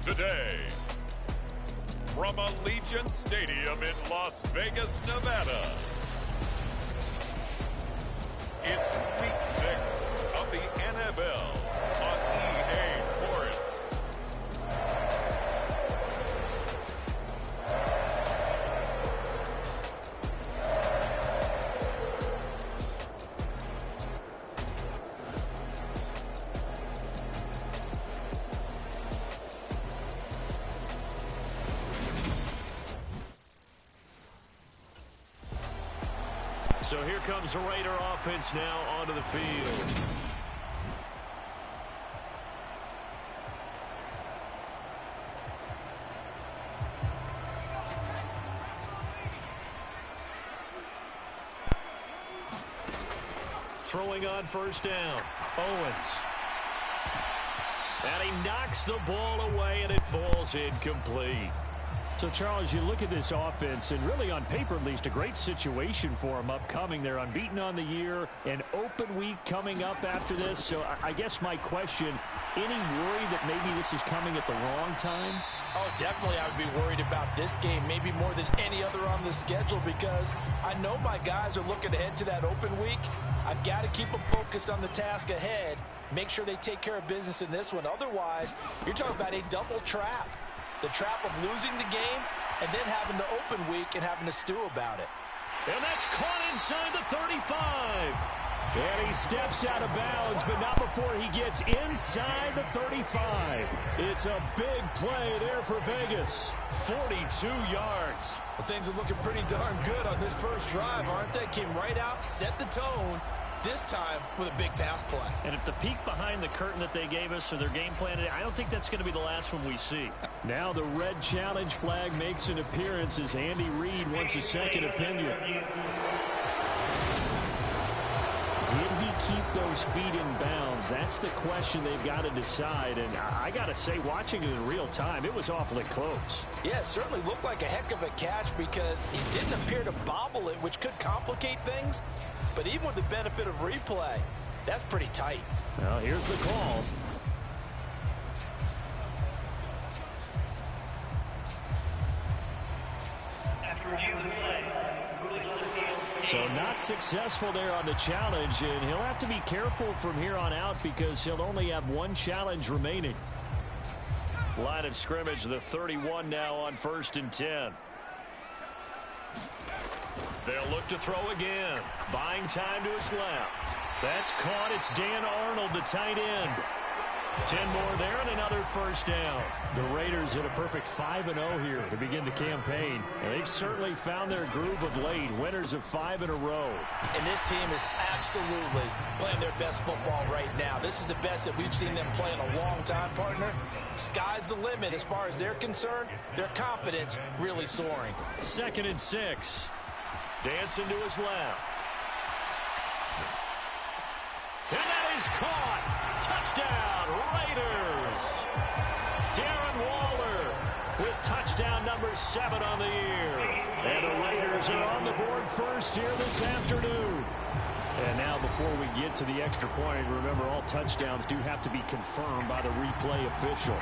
Today, from Allegiant Stadium in Las Vegas, Nevada, it's Week 6 of the NFL on EA Sports. So here comes the Raider offense now onto the field. Throwing on first down, Owens. And he knocks the ball away, and it falls incomplete. So, Charles, you look at this offense, and really on paper at least, a great situation for them upcoming. They're unbeaten on the year, an open week coming up after this. So I guess my question, any worry that maybe this is coming at the wrong time? Oh, definitely I would be worried about this game, maybe more than any other on the schedule, because I know my guys are looking ahead to that open week. I've got to keep them focused on the task ahead, make sure they take care of business in this one. Otherwise, you're talking about a double trap. The trap of losing the game and then having the open week and having to stew about it. And that's caught inside the 35. And he steps out of bounds, but not before he gets inside the 35. It's a big play there for Vegas. 42 yards. Well, things are looking pretty darn good on this first drive, aren't they? Came right out, set the tone, this time with a big pass play. And if the peek behind the curtain that they gave us or their game plan, I don't think that's going to be the last one we see. Now the red challenge flag makes an appearance as Andy Reid wants a second opinion. Did he keep those feet in bounds? That's the question they've got to decide. And I got to say, watching it in real time, it was awfully close. Yeah, it certainly looked like a heck of a catch because he didn't appear to bobble it, which could complicate things. But even with the benefit of replay, that's pretty tight. Well, here's the call. So not successful there on the challenge, and he'll have to be careful from here on out because he'll only have one challenge remaining. Line of scrimmage, the 31 now on 1st and 10. They'll look to throw again. Buying time to his left. That's caught. It's Dan Arnold, the tight end. 10 more there and another first down. The Raiders at a perfect 5-0 here to begin the campaign. And they've certainly found their groove of late. Winners of 5 in a row. And this team is absolutely playing their best football right now. This is the best that we've seen them play in a long time, partner. Sky's the limit as far as they're concerned. Their confidence really soaring. 2nd and 6. Dancing to his left. And that is caught. Touchdown, Raiders. Darren Waller with touchdown number 7 on the year. And the Raiders are on the board first here this afternoon. And now before we get to the extra point, remember all touchdowns do have to be confirmed by the replay official.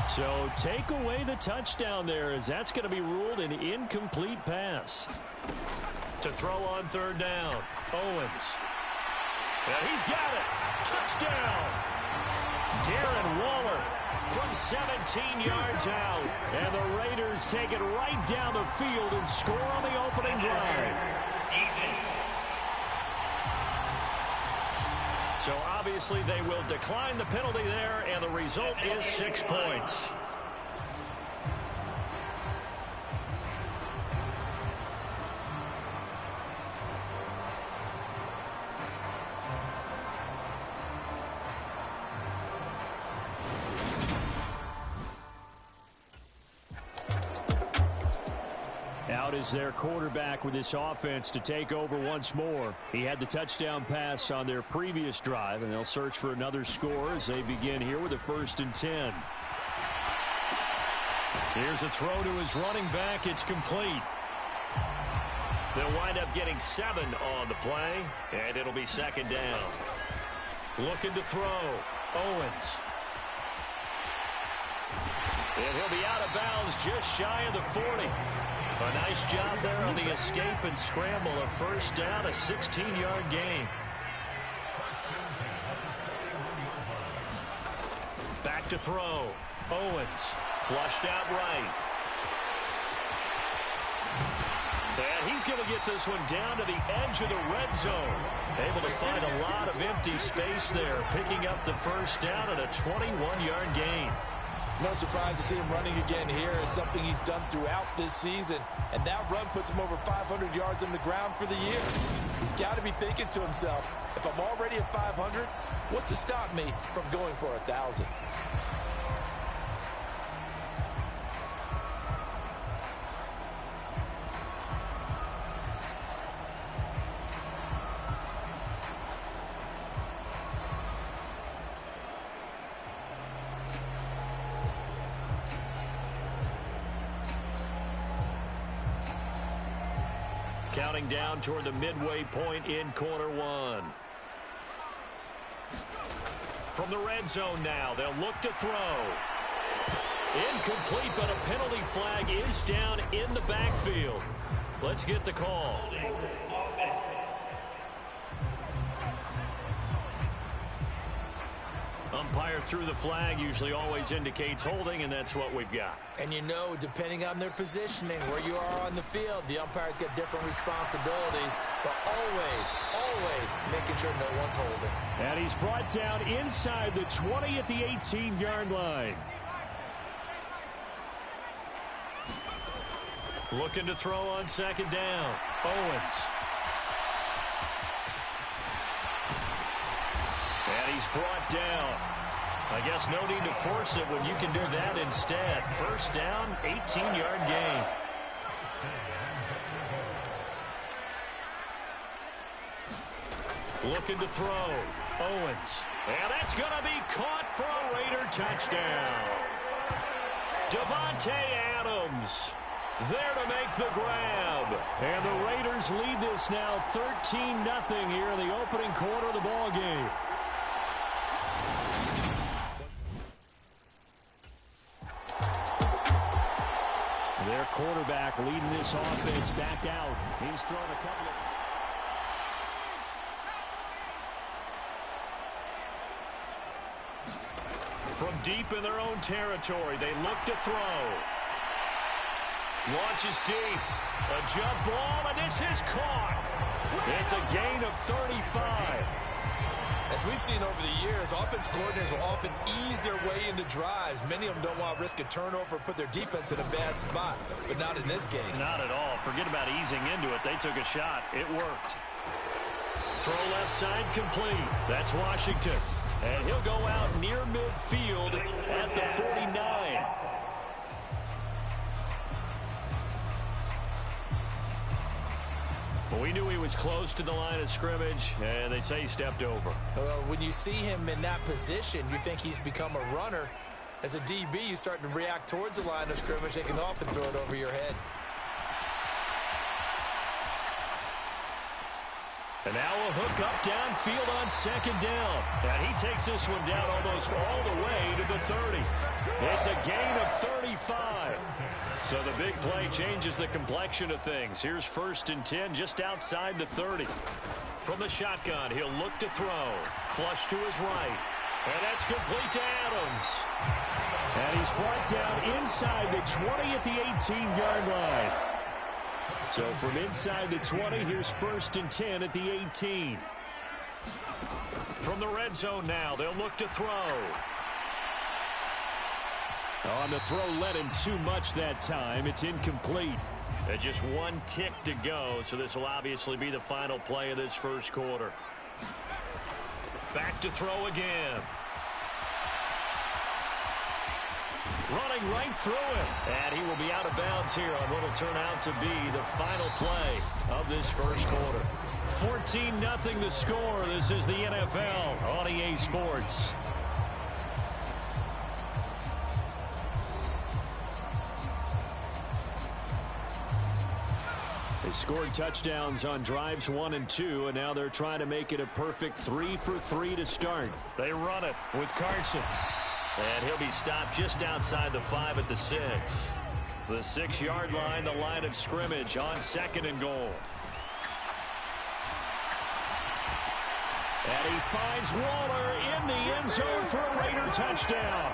So take away the touchdown there as that's going to be ruled an incomplete pass. To throw on 3rd down, Owens. And he's got it. Touchdown. Darren Waller from 17 yards out. And the Raiders take it right down the field and score on the opening drive. So obviously they will decline the penalty there, and the result is 6 points. Out is their quarterback with this offense to take over once more. He had the touchdown pass on their previous drive, and they'll search for another score as they begin here with a 1st and 10. Here's a throw to his running back. It's complete. They'll wind up getting 7 on the play, and it'll be second down. Looking to throw. Owens. And he'll be out of bounds just shy of the 40. A nice job there on the escape and scramble. A first down, a 16-yard gain. Back to throw. Owens. Flushed out right. And he's going to get this one down to the edge of the red zone. Able to find a lot of empty space there, picking up the first down at a 21-yard gain. No surprise to see him running again here. It's something he's done throughout this season. And that run puts him over 500 yards on the ground for the year. He's got to be thinking to himself, if I'm already at 500, what's to stop me from going for 1,000? Counting down toward the midway point in quarter one. From the red zone now, they'll look to throw. Incomplete, but a penalty flag is down in the backfield. Let's get the call. Umpire threw the flag, usually always indicates holding, and that's what we've got. And you know, depending on their positioning, where you are on the field, the umpire's got different responsibilities, but always making sure no one's holding. And he's brought down inside the 20 at the 18-yard line. Looking to throw on second down. Owens. And he's brought down. I guess no need to force it when you can do that instead. First down, 18-yard gain. Looking to throw. Owens. And that's going to be caught for a Raider touchdown. Davante Adams there to make the grab. And the Raiders lead this now 13-0 here in the opening quarter of the ball game. Their quarterback leading this offense back out. He's thrown a couple of... From deep in their own territory, they look to throw. Launches deep. A jump ball, and this is caught. It's a gain of 35. As we've seen over the years, offense coordinators will often ease their way into drives. Many of them don't want to risk a turnover, put their defense in a bad spot, but not in this case. Not at all. Forget about easing into it. They took a shot. It worked. Throw left side complete. That's Washington. And he'll go out near midfield at the 49. Well, we knew he was close to the line of scrimmage, and they say he stepped over. Well, when you see him in that position, you think he's become a runner. As a DB, you start to react towards the line of scrimmage. They can often throw it over your head. And now a hook up downfield on second down. And he takes this one down almost all the way to the 30. It's a gain of 35. So the big play changes the complexion of things. Here's 1st and 10 just outside the 30. From the shotgun, he'll look to throw. Flush to his right. And that's complete to Adams. And he's brought down inside the 20 at the 18-yard line. So from inside the 20, here's 1st and 10 at the 18. From the red zone now, they'll look to throw. On the throw, led him too much that time. It's incomplete. And just one tick to go, so this will obviously be the final play of this first quarter. Back to throw again. Running right through it. And he will be out of bounds here on what will turn out to be the final play of this first quarter. 14-0 the score. This is the NFL on EA Sports. scored touchdowns on drives 1 and 2, and now they're trying to make it a perfect 3 for 3 to start. They run it with Carson. And he'll be stopped just outside the 5 at the 6. The 6-yard line, the line of scrimmage on 2nd and goal. And he finds Waller in the end zone for a Raider touchdown.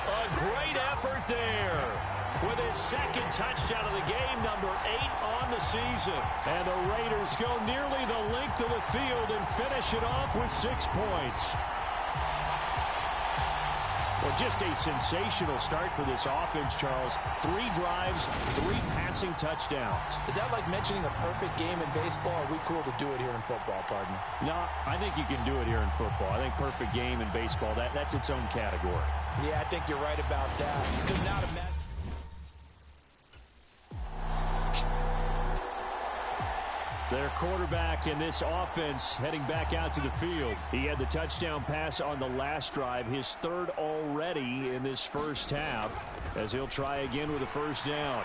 A great effort there with his 2nd touchdown of the game, number 8 on the season. And the Raiders go nearly the length of the field and finish it off with 6 points. Well, just a sensational start for this offense, Charles. 3 drives, 3 passing touchdowns. Is that like mentioning a perfect game in baseball? Or are we cool to do it here in football, partner? No, I think you can do it here in football. I think perfect game in baseball, that's its own category. Yeah, I think you're right about that. Could not imagine. Their quarterback in this offense heading back out to the field. He had the touchdown pass on the last drive, his 3rd already in this first half, as he'll try again with a first down.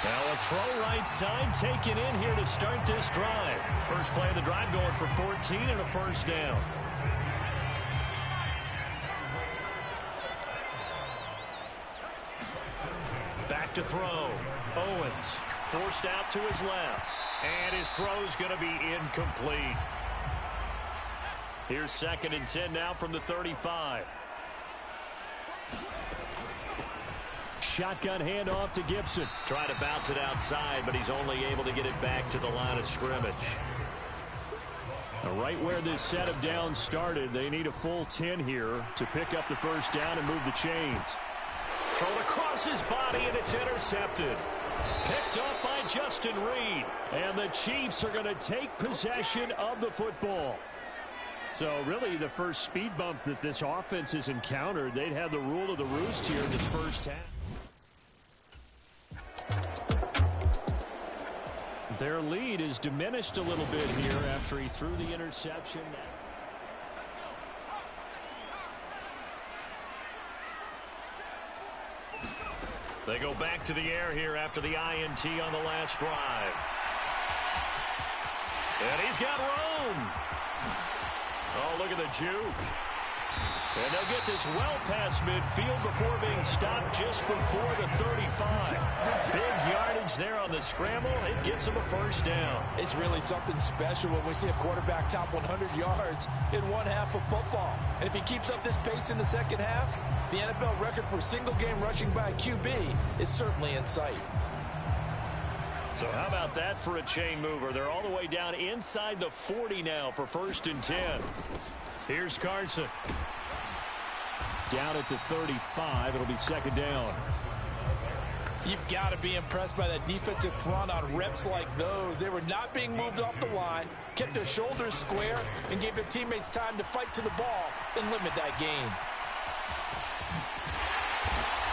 Now a throw right side taken in here to start this drive. First play of the drive going for 14 and a first down. Back to throw. Owens. Forced out to his left. And his throw's going to be incomplete. Here's 2nd and 10 now from the 35. Shotgun handoff to Gibson. Trying to bounce it outside, but he's only able to get it back to the line of scrimmage. Now, right where this set of downs started, they need a full 10 here to pick up the first down and move the chains. Thrown across his body, and it's intercepted. Picked up by Justin Reed. And the Chiefs are going to take possession of the football. So really the first speed bump that this offense has encountered, they'd have the rule of the roost here in this first half. Their lead is diminished a little bit here after he threw the interception. They go back to the air here after the INT on the last drive. And he's got room. Oh, look at the juke. And they'll get this well past midfield before being stopped just before the 35. Big yardage there on the scramble. It gets them a first down. It's really something special when we see a quarterback top 100 yards in one half of football. And if he keeps up this pace in the second half, the NFL record for single-game rushing by a QB is certainly in sight. So how about that for a chain mover? They're all the way down inside the 40 now for 1st and 10. Here's Carson. Down at the 35. It'll be 2nd down. You've got to be impressed by that defensive front on reps like those. They were not being moved off the line, kept their shoulders square, and gave their teammates time to fight to the ball and limit that gain.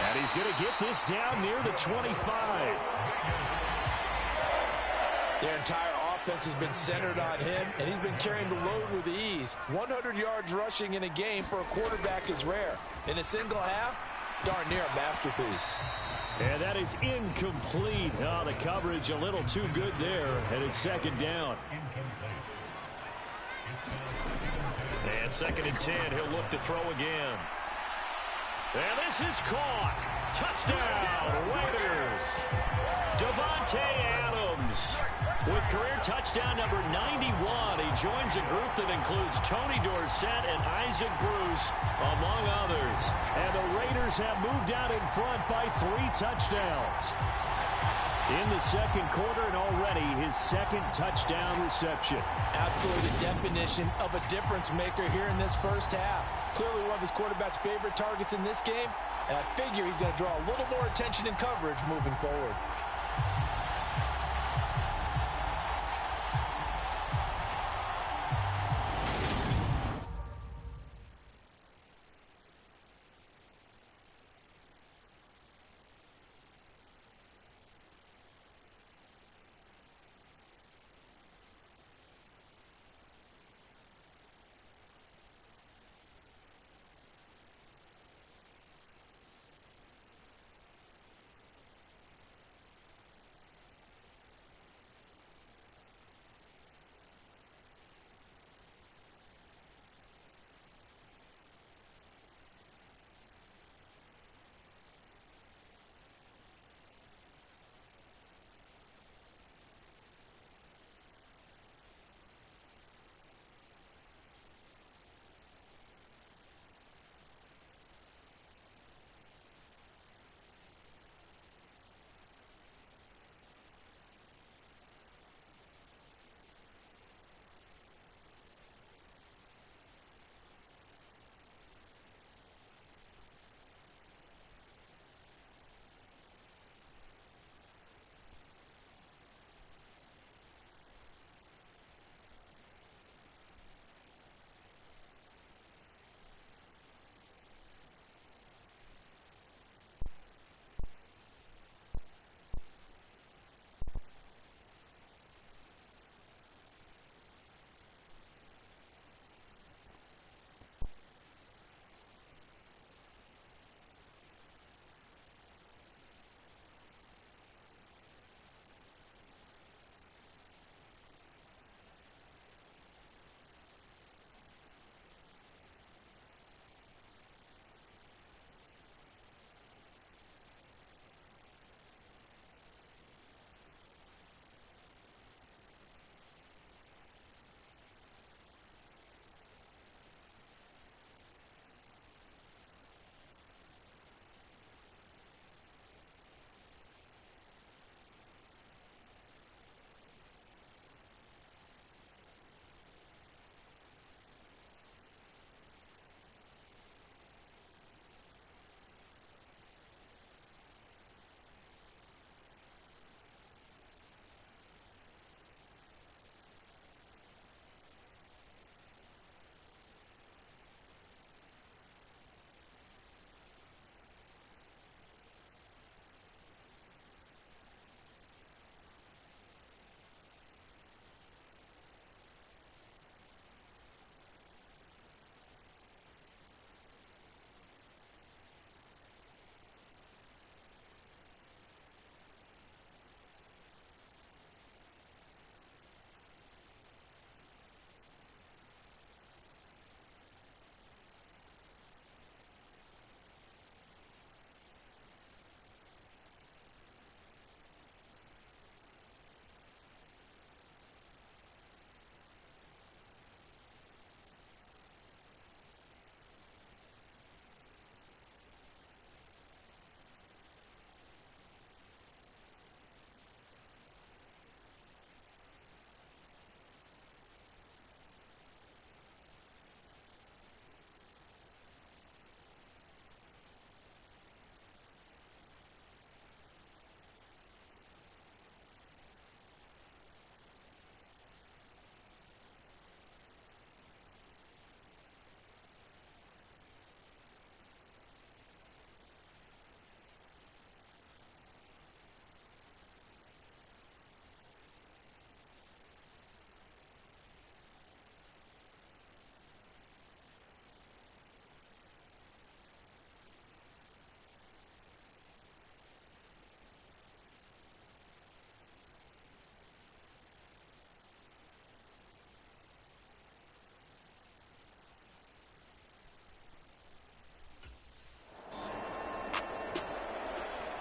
And he's going to get this down near the 25. Their entire offense has been centered on him, and he's been carrying the load with ease. 100 yards rushing in a game for a quarterback is rare. In a single half, darn near a masterpiece. And that is incomplete. Oh, the coverage a little too good there, and it's 2nd down. And 2nd and 10, he'll look to throw again. And this is caught. Touchdown, Raiders. Davante Adams with career touchdown number 91. He joins a group that includes Tony Dorsett and Isaac Bruce, among others. And the Raiders have moved out in front by 3 touchdowns. In the second quarter, and already his 2nd touchdown reception. Absolutely the definition of a difference maker here in this first half. Clearly one of his quarterback's favorite targets in this game, and I figure he's going to draw a little more attention and coverage moving forward.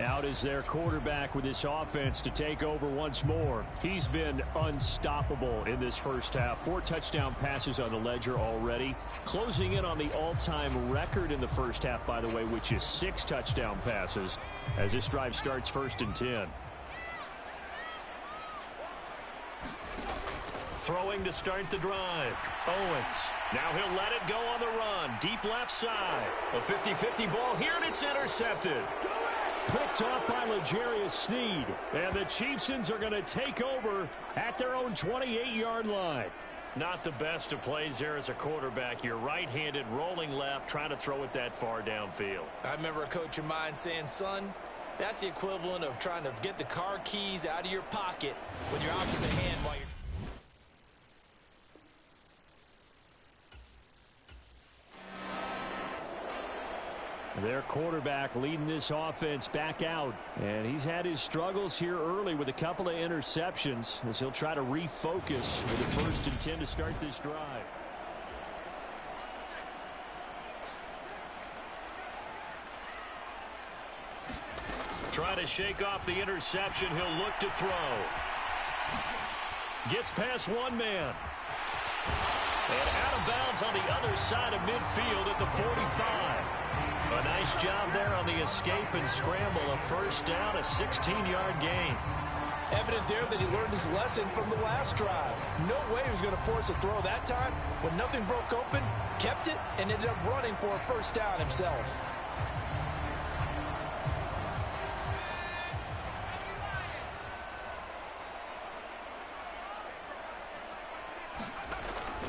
Out is their quarterback with this offense to take over once more. He's been unstoppable in this first half. 4 touchdown passes on the ledger already. Closing in on the all-time record in the first half, by the way, which is 6 touchdown passes as this drive starts 1st and 10. Throwing to start the drive. Owens. Now he'll let it go on the run. Deep left side. A 50-50 ball here, and it's intercepted. Picked off by L'Jarius Sneed. And the Chiefsans are going to take over at their own 28-yard line. Not the best of plays there as a quarterback. You're right-handed, rolling left, trying to throw it that far downfield. I remember a coach of mine saying, son, that's the equivalent of trying to get the car keys out of your pocket with your opposite hand while you're... Their quarterback leading this offense back out. And he's had his struggles here early with a couple of interceptions as he'll try to refocus with a 1st and 10 to start this drive. Try to shake off the interception. He'll look to throw. Gets past one man. And out of bounds on the other side of midfield at the 45. A nice job there on the escape and scramble. A 1st down, a 16-yard gain. Evident there that he learned his lesson from the last drive. No way he was going to force a throw that time. When nothing broke open, kept it, and ended up running for a 1st down himself.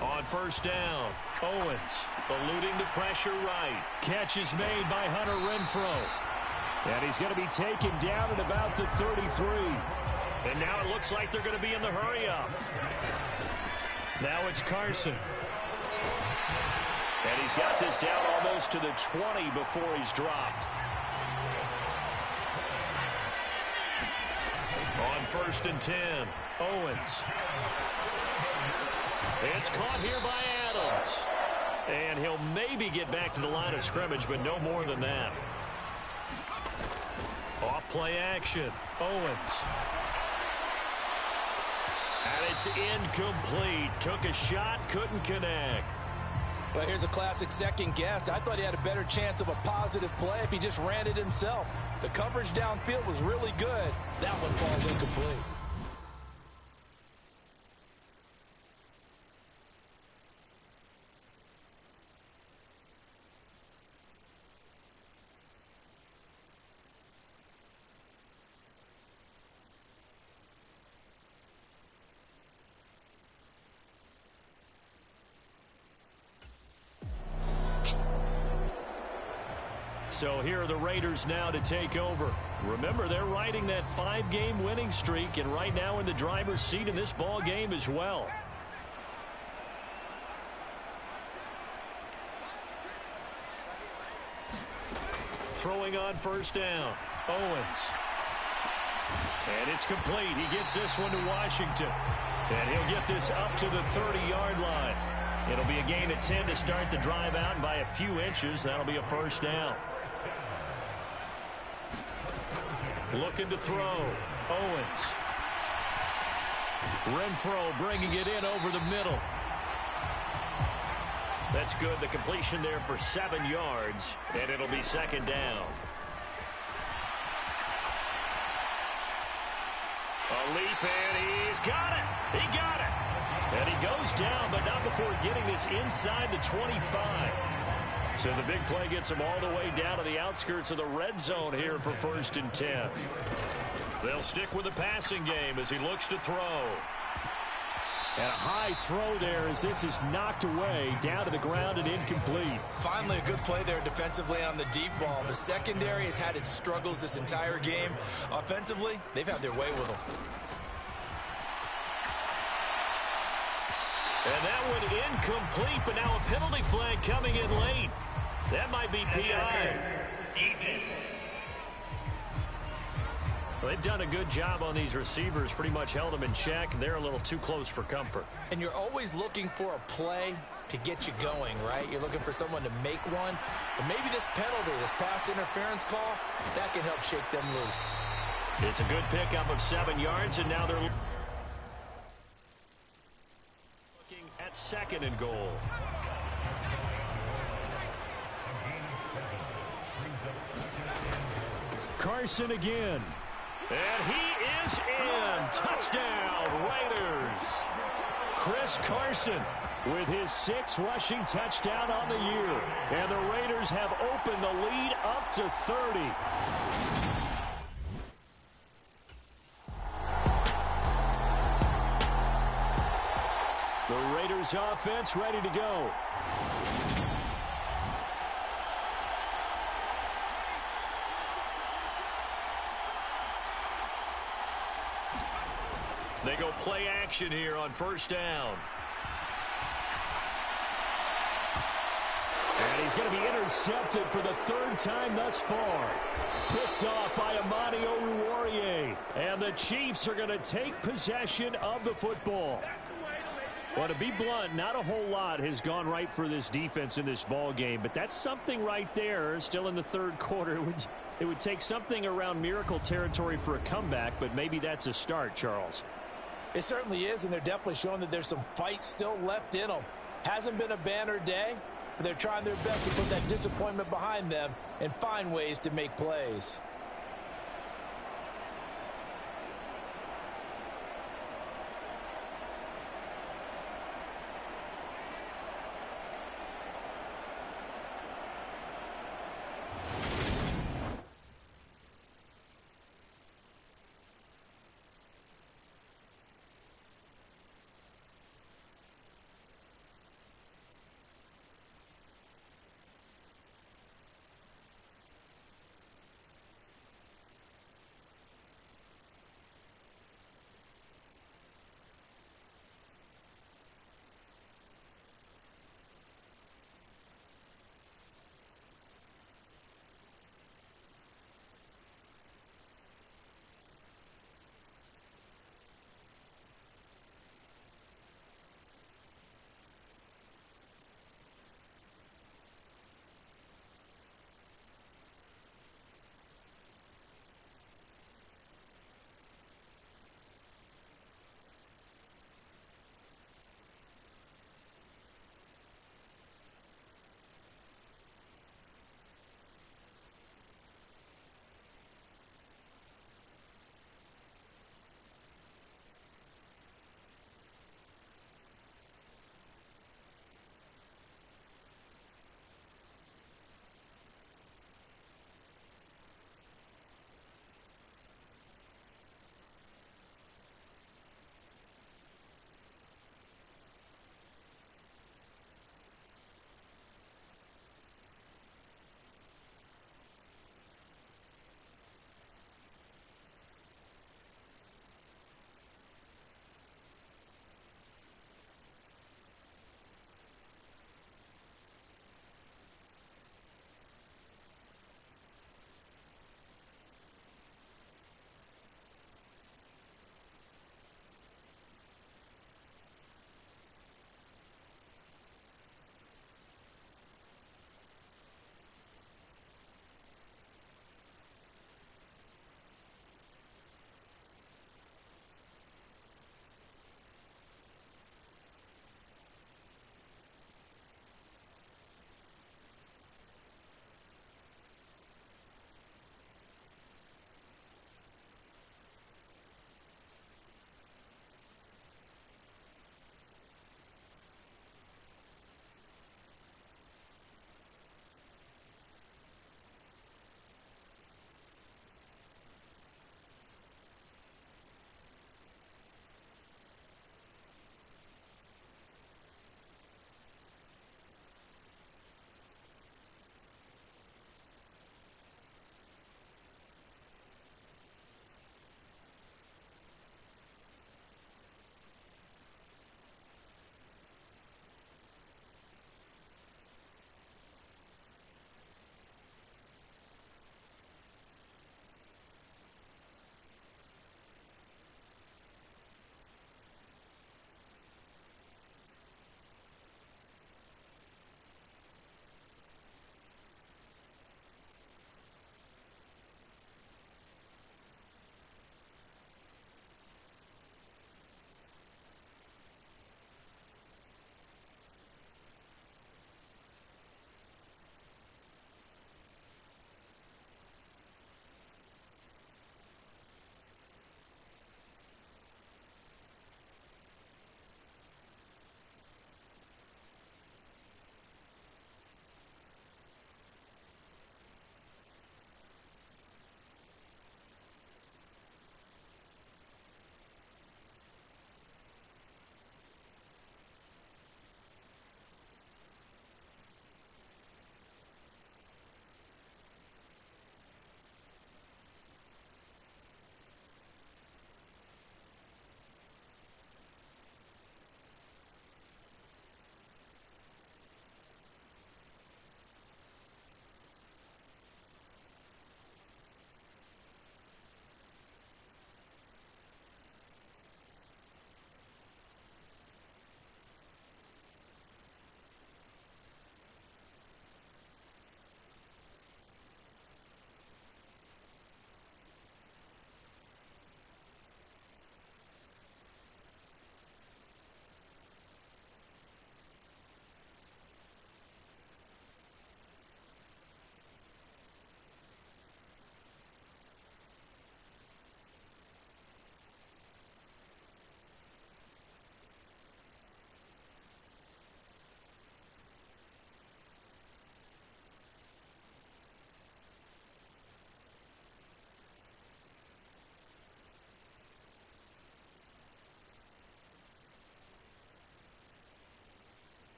On 1st down, Owens eluding the pressure right. Catch is made by Hunter Renfrow. And he's going to be taken down at about the 33. And now it looks like they're going to be in the hurry-up. Now it's Carson. And he's got this down almost to the 20 before he's dropped. On 1st and 10, Owens. It's caught here by Adams. And he'll maybe get back to the line of scrimmage, but no more than that. Off play action. Owens. And it's incomplete. Took a shot, couldn't connect. Well, here's a classic second guess. I thought he had a better chance of a positive play if he just ran it himself. The coverage downfield was really good. That one falls incomplete. So here are the Raiders now to take over. Remember, they're riding that 5-game winning streak, and right now in the driver's seat in this ball game as well. Throwing on 1st down. Owens. And it's complete. He gets this one to Washington. And he'll get this up to the 30-yard line. It'll be a gain of 10 to start the drive out, and by a few inches, that'll be a 1st down. Looking to throw. Owens. Renfrow bringing it in over the middle. That's good. The completion there for 7 yards, and it'll be 2nd down. A leap, and he's got it. He got it. And he goes down, but not before getting this inside the 25. So the big play gets him all the way down to the outskirts of the red zone here for 1st and 10. They'll stick with the passing game as he looks to throw. And a high throw there as this is knocked away, down to the ground and incomplete. Finally a good play there defensively on the deep ball. The secondary has had its struggles this entire game. Offensively, they've had their way with them. And that one incomplete, but now a penalty flag coming in late. That might be PI. Well, they've done a good job on these receivers, pretty much held them in check. They're a little too close for comfort. And you're always looking for a play to get you going, right? You're looking for someone to make one. But maybe this penalty, this pass interference call, that can help shake them loose. It's a good pickup of 7 yards, and now they're looking at 2nd and goal. Carson again. And he is in. Touchdown, Raiders. Chris Carson with his 6th rushing touchdown on the year. And the Raiders have opened the lead up to 30. The Raiders offense ready to go. They go play action here on 1st down. And he's going to be intercepted for the 3rd time thus far. Picked off by Amani Oruwariye. And the Chiefs are going to take possession of the football. Well, to be blunt, not a whole lot has gone right for this defense in this ball game, but that's something right there. Still in the 3rd quarter. It would take something around miracle territory for a comeback, but maybe that's a start, Charles. It certainly is, and they're definitely showing that there's some fight still left in them. Hasn't been a banner day, but they're trying their best to put that disappointment behind them and find ways to make plays.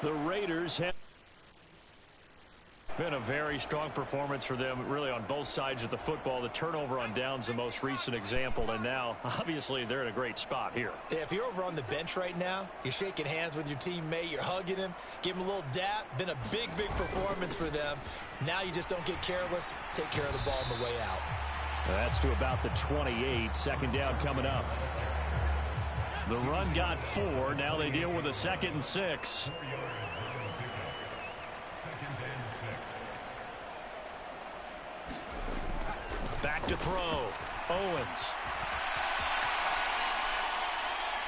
The Raiders have been a very strong performance for them, really, on both sides of the football. The turnover on downs, the most recent example, and now, obviously, they're in a great spot here. If you're over on the bench right now, you're shaking hands with your teammate, you're hugging him, give him a little dap. Been a big, big performance for them. Now you just don't get careless. Take care of the ball on the way out. That's to about the 28. Second down coming up. The run got 4. Now they deal with a 2nd and 6. Back to throw. Owens.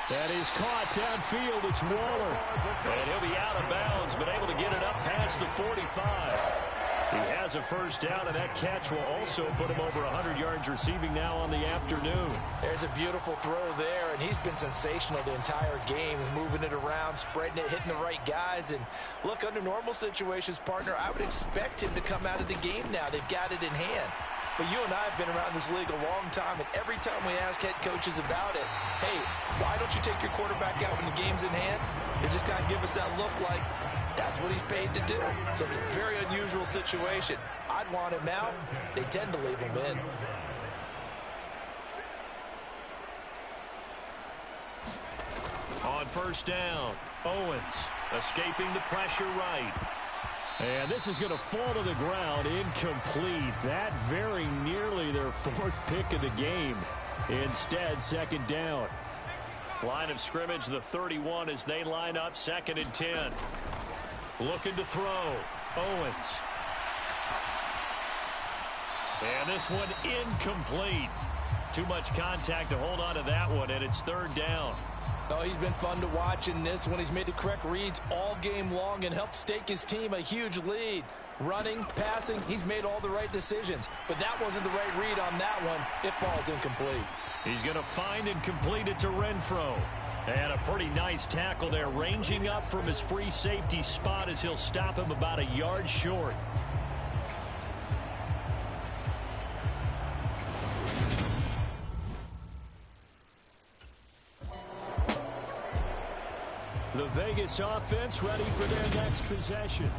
That is caught downfield. It's Waller. And he'll be out of bounds, but able to get it up past the 45. He has a first down, and that catch will also put him over 100 yards receiving now on the afternoon. There's a beautiful throw there, and he's been sensational the entire game, moving it around, spreading it, hitting the right guys. And look, under normal situations, partner, I would expect him to come out of the game now. They've got it in hand. But you and I have been around this league a long time, and every time we ask head coaches about it, hey, why don't you take your quarterback out when the game's in hand? They just kind of give us that look like that's what he's paid to do. So it's a very unusual situation. I'd want him out. They tend to leave him in. On first down, Owens escaping the pressure right. And this is going to fall to the ground, incomplete. That very nearly their 4th pick of the game. Instead, 2nd down. Line of scrimmage, the 31 as they line up, 2nd and 10. Looking to throw. Owens. And this one incomplete. Too much contact to hold on to that one, and it's 3rd down. Oh, he's been fun to watch in this one. He's made the correct reads all game long and helped stake his team a huge lead. Running, passing, he's made all the right decisions. But that wasn't the right read on that one. It falls incomplete. He's going to find and complete it to Renfro. And a pretty nice tackle there, ranging up from his free safety spot as he'll stop him about a yard short. The Vegas offense ready for their next possession.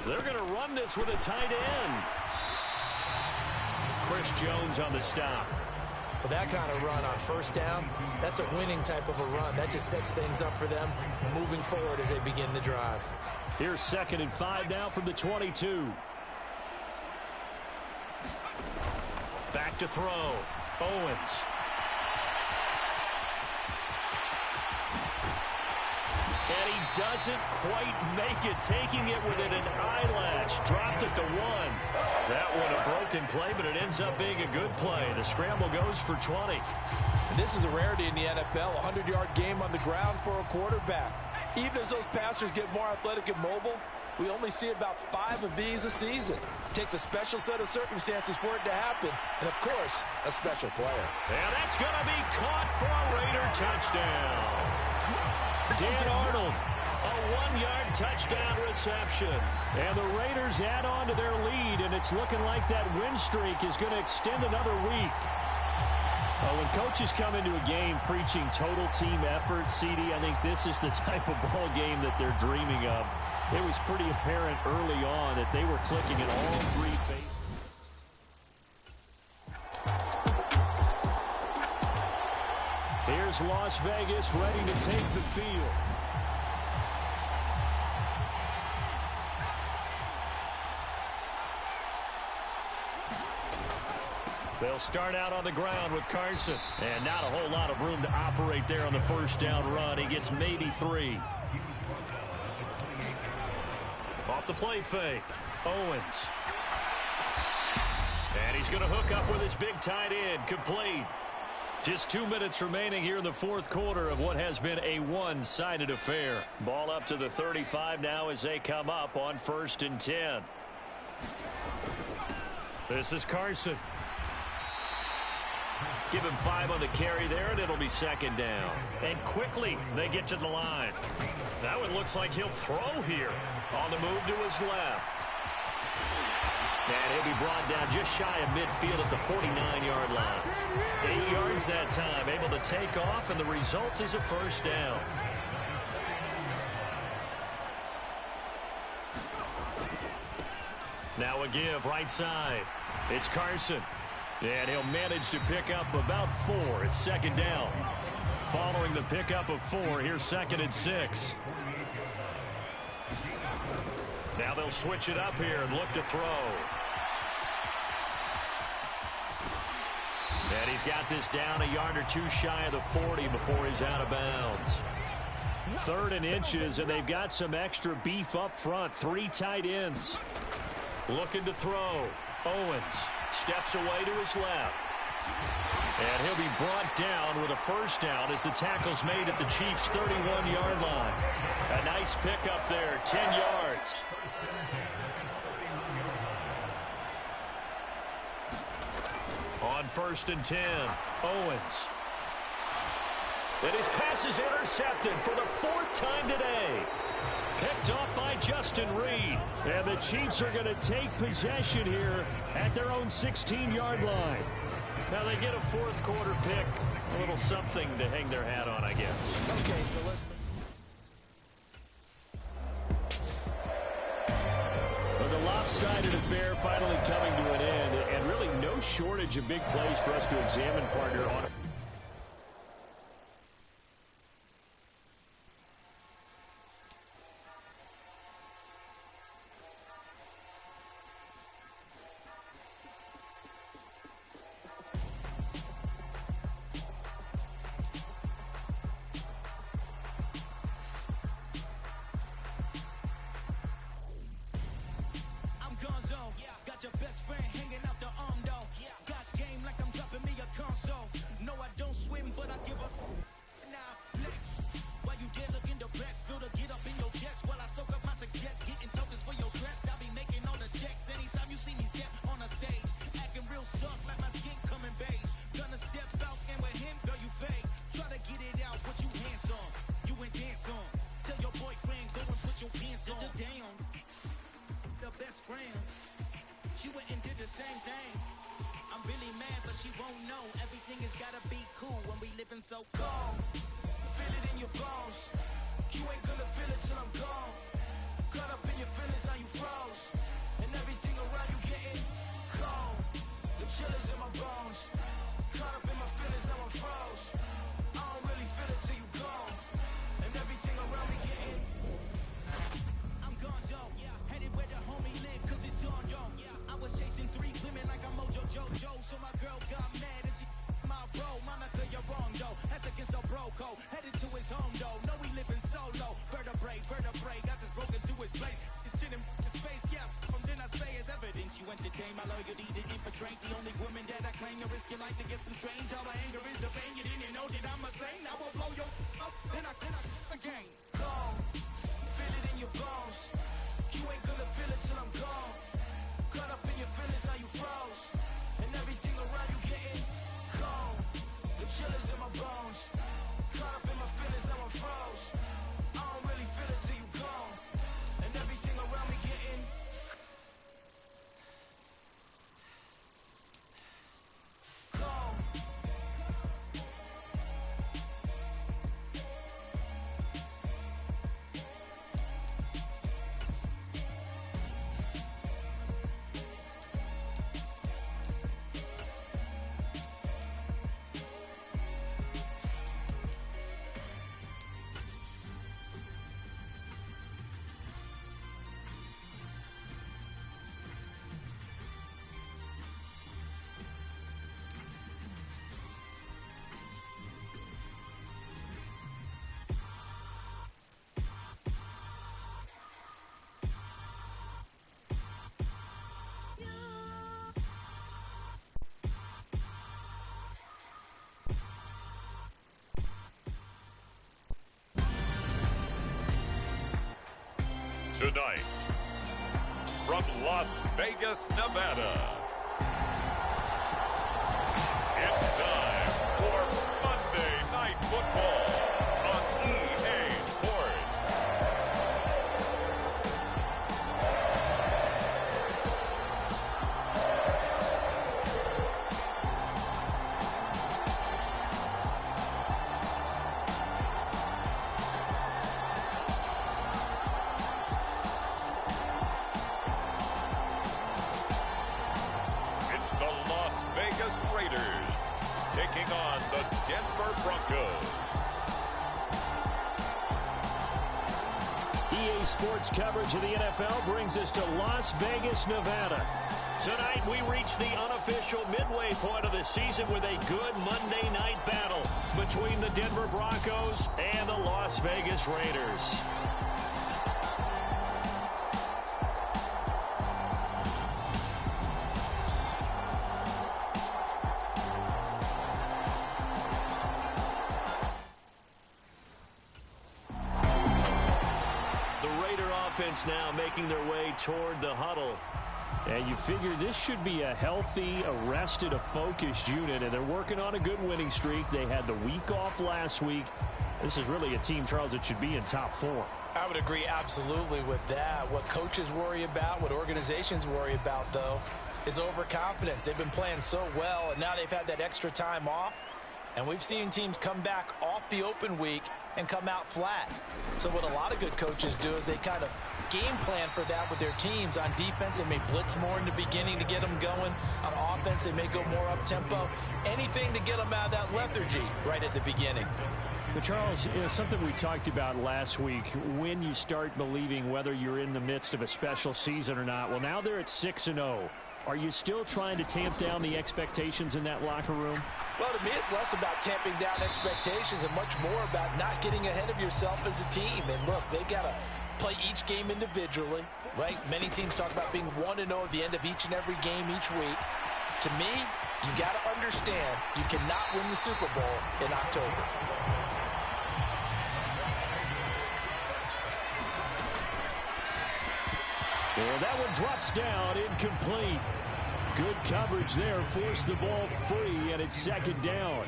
They're going to run this with a tight end. Chris Jones on the stop. Well, that kind of run on first down, that's a winning type of a run. That just sets things up for them moving forward as they begin the drive. Here's 2nd and 5 now from the 22. Back to throw. Owens. And he doesn't quite make it, taking it within an eyelash. Dropped at the 1. That one a broken play, but it ends up being a good play. The scramble goes for 20. And this is a rarity in the NFL, a 100-yard game on the ground for a quarterback. Even as those passers get more athletic and mobile, we only see about 5 of these a season. It takes a special set of circumstances for it to happen, and, of course, a special player. And that's going to be caught for a Raider touchdown. Dan Arnold, a 1-yard touchdown reception. And the Raiders add on to their lead, and it's looking like that win streak is going to extend another week. When coaches come into a game preaching total team effort, CD, I think this is the type of ball game that they're dreaming of. It was pretty apparent early on that they were clicking in all 3 phases. Here's Las Vegas ready to take the field. They'll start out on the ground with Carson. And not a whole lot of room to operate there on the first down run. He gets maybe 3. Off the play fake. Owens. And he's going to hook up with his big tight end. Complete. Just 2 minutes remaining here in the 4th quarter of what has been a one-sided affair. Ball up to the 35 now as they come up on 1st and 10. This is Carson. Give him 5 on the carry there, and it'll be second down. And quickly, they get to the line. That one looks like he'll throw here. On the move to his left. And he'll be brought down just shy of midfield at the 49-yard line. 8 yards that time, able to take off, and the result is a first down. Now a give, right side. It's Carson. And he'll manage to pick up about 4. It's second down. Following the pickup of 4, here's 2nd and 6. Now they'll switch it up here and look to throw. And he's got this down a yard or 2 shy of the 40 before he's out of bounds. 3rd and inches, and they've got some extra beef up front. 3 tight ends. Looking to throw. Owens steps away to his left. And he'll be brought down with a first down as the tackle's made at the Chiefs' 31-yard line. A nice pickup there, 10 yards. On 1st and 10, Owens. And his pass is intercepted for the 4th time today. Picked off by Justin Reed. And the Chiefs are going to take possession here at their own 16-yard line. Now they get a 4th quarter pick. A little something to hang their hat on, I guess. Okay, so let's... Well, the lopsided affair finally coming to an end. And really no shortage of big plays for us to examine, partner, on it. She went and did the same thing. I'm really mad, but she won't know. Everything has gotta be cool when we living so cold. Feel it in your bones. You ain't gonna feel it till I'm gone. Caught up in your feelings, now you froze. And everything around you getting cold. The chill is in my bones. Caught up in my feelings, now I'm froze. I don't really feel it till you gone. And everything around me getting I'm gone, yo. Headed where the homie live, cause it's on, yo. I was chasing 3 women like I'm Mojo Jojo. So my girl got mad and she my bro. Monica, you're wrong, yo. That's against a bro code. Headed to his home, though. No, we living solo. Vertebrae. Got this broken to his place. It's chin in his face, yeah. From then I say it's evidence. You entertain my loyalty to infiltrate. The only woman that I claim to risk your life to get some strange. All my anger is a pain. You didn't know that I'm a saint. I will blow your up. Then I again. Go. Feel it in your bones. You ain't gonna feel it till I'm gone. Caught up in your feelings, now you froze. And everything around you getting cold. The chill is in my bones. Caught up in my feelings, now I'm froze. I don't really feel it till you gone. And everything around me getting cold. Tonight, from Las Vegas, Nevada, it's time the Denver Broncos. EA Sports coverage of the NFL brings us to Las Vegas, Nevada. Tonight, we reach the unofficial midway point of the season with a good Monday night battle between the Denver Broncos and the Las Vegas Raiders. Now making their way toward the huddle. And you figure this should be a healthy, a rested, a focused unit, and they're working on a good winning streak. They had the week off last week. This is really a team, Charles, that should be in top four. I would agree absolutely with that. What coaches worry about, what organizations worry about, though, is overconfidence. They've been playing so well, and now they've had that extra time off. And we've seen teams come back off the open week and come out flat. So what a lot of good coaches do is they kind of game plan for that with their teams. On defense, they may blitz more in the beginning to get them going. On offense, they may go more up-tempo. Anything to get them out of that lethargy right at the beginning. But Charles, something we talked about last week, when you start believing whether you're in the midst of a special season or not. Well, now they're at 6-0. Are you still trying to tamp down the expectations in that locker room? Well, to me, it's less about tamping down expectations and much more about not getting ahead of yourself as a team. And look, they got to play each game individually, right? Many teams talk about being 1-0 at the end of each and every game each week. To me, you got to understand you cannot win the Super Bowl in October. And that one drops down, incomplete. Good coverage there, forced the ball free, and it's second down.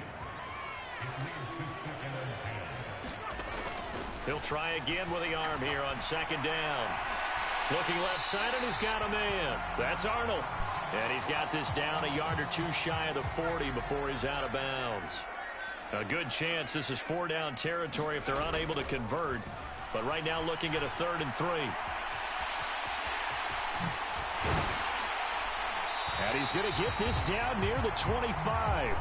He'll try again with the arm here on second down. Looking left side, and he's got a man. That's Arnold. And he's got this down a yard or two shy of the 40 before he's out of bounds. A good chance this is 4-down territory if they're unable to convert. But right now looking at a 3rd and 3. And he's going to get this down near the 25.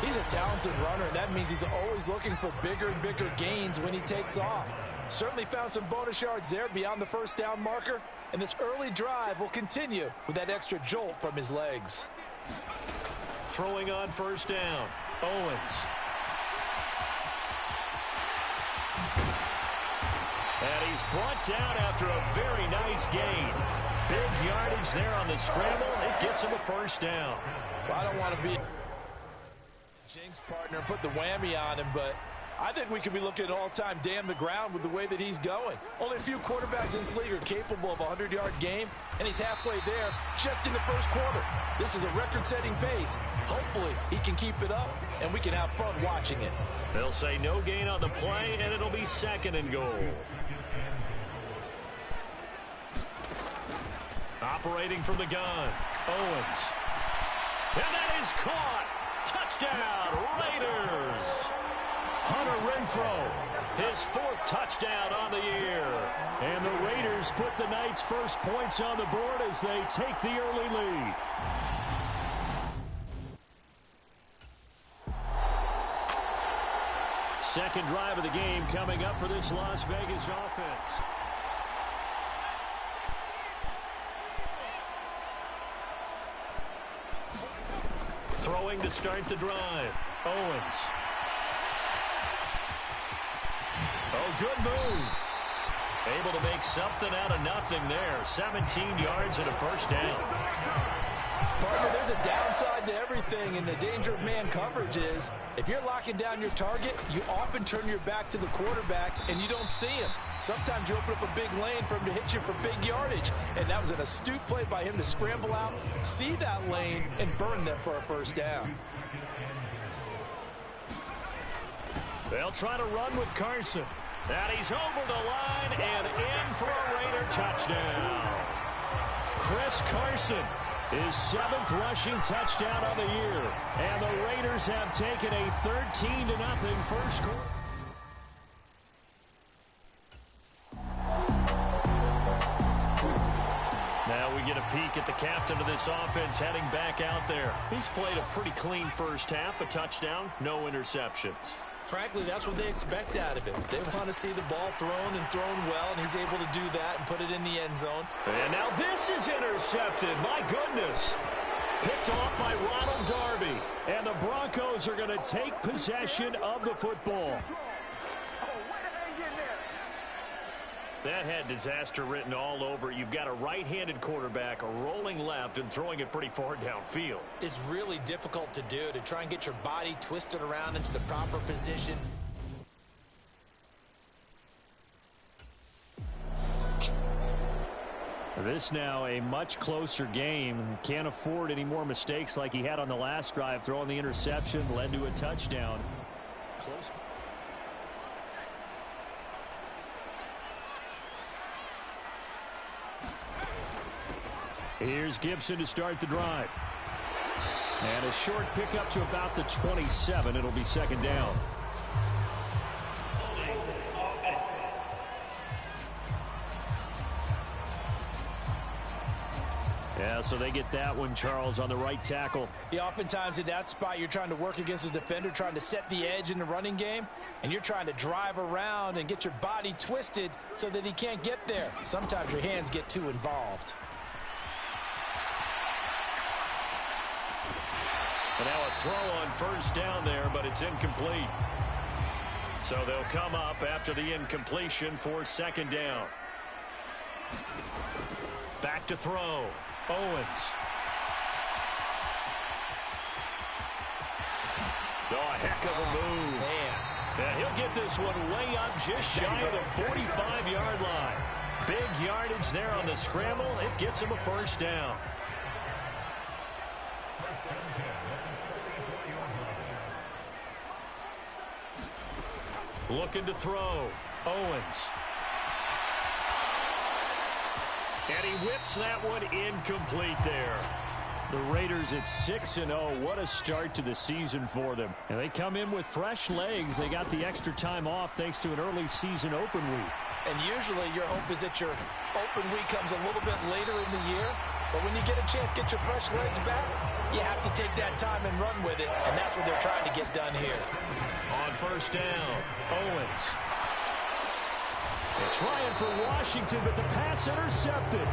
He's a talented runner, and that means he's always looking for bigger and bigger gains when he takes off. Certainly found some bonus yards there beyond the first down marker, and this early drive will continue with that extra jolt from his legs. Throwing on first down, Owens. And he's brought down after a very nice gain. Big yardage there on the scramble. It gets him a first down. Well, I don't want to be Jinx partner and put the whammy on him, but I think we could be looking at all-time damn the ground with the way that he's going. Only a few quarterbacks in this league are capable of a 100-yard game, and he's halfway there just in the first quarter. This is a record-setting pace. Hopefully, he can keep it up, and we can have fun watching it. They'll say no gain on the play, and it'll be 2nd and goal. Operating from the gun, Owens. And that is caught. Touchdown, Raiders. Hunter Renfrow, his 4th touchdown on the year. And the Raiders put the night's first points on the board as they take the early lead. Second drive of the game coming up for this Las Vegas offense. Throwing to start the drive, Owens. Oh, good move. Able to make something out of nothing there. 17 yards and a first down. Partner, there's a downside to everything, and the danger of man coverage is if you're locking down your target, you often turn your back to the quarterback and you don't see him. Sometimes you open up a big lane for him to hit you for big yardage, and that was an astute play by him to scramble out, see that lane, and burn them for a first down. They'll try to run with Carson. And he's over the line and in for a Raider touchdown. Chris Carson, his 7th rushing touchdown of the year. And the Raiders have taken a 13-0 first quarter. Now we get a peek at the captain of this offense heading back out there. He's played a pretty clean first half, a touchdown, no interceptions. Frankly, that's what they expect out of him. They want to see the ball thrown and thrown well, and he's able to do that and put it in the end zone. And now this is intercepted. My goodness. Picked off by Ronald Darby. And the Broncos are going to take possession of the football. That had disaster written all over it. You've got a right-handed quarterback rolling left and throwing it pretty far downfield. It's really difficult to do, to try and get your body twisted around into the proper position. This now a much closer game. Can't afford any more mistakes like he had on the last drive. Throwing the interception led to a touchdown. Close. Here's Gibson to start the drive. And a short pickup to about the 27. It'll be second down. Yeah, so they get that one, Charles, on the right tackle. Yeah, oftentimes in that spot, you're trying to work against a defender, trying to set the edge in the running game, and you're trying to drive around and get your body twisted so that he can't get there. Sometimes your hands get too involved. And now a throw on first down there, but it's incomplete. So they'll come up after the incompletion for second down. Back to throw. Owens. Oh, a heck of a move. Man. Yeah, he'll get this one way up just shy of the 45-yard line. Big yardage there on the scramble. It gets him a first down. Looking to throw. Owens. And he whips that one incomplete there. The Raiders at 6-0. What a start to the season for them. And they come in with fresh legs. They got the extra time off thanks to an early season open week. And usually your hope is that your open week comes a little bit later in the year. But when you get a chance to get your fresh legs back, you have to take that time and run with it. And that's what they're trying to get done here. On first down, Owens. They're trying for Washington, but the pass intercepted.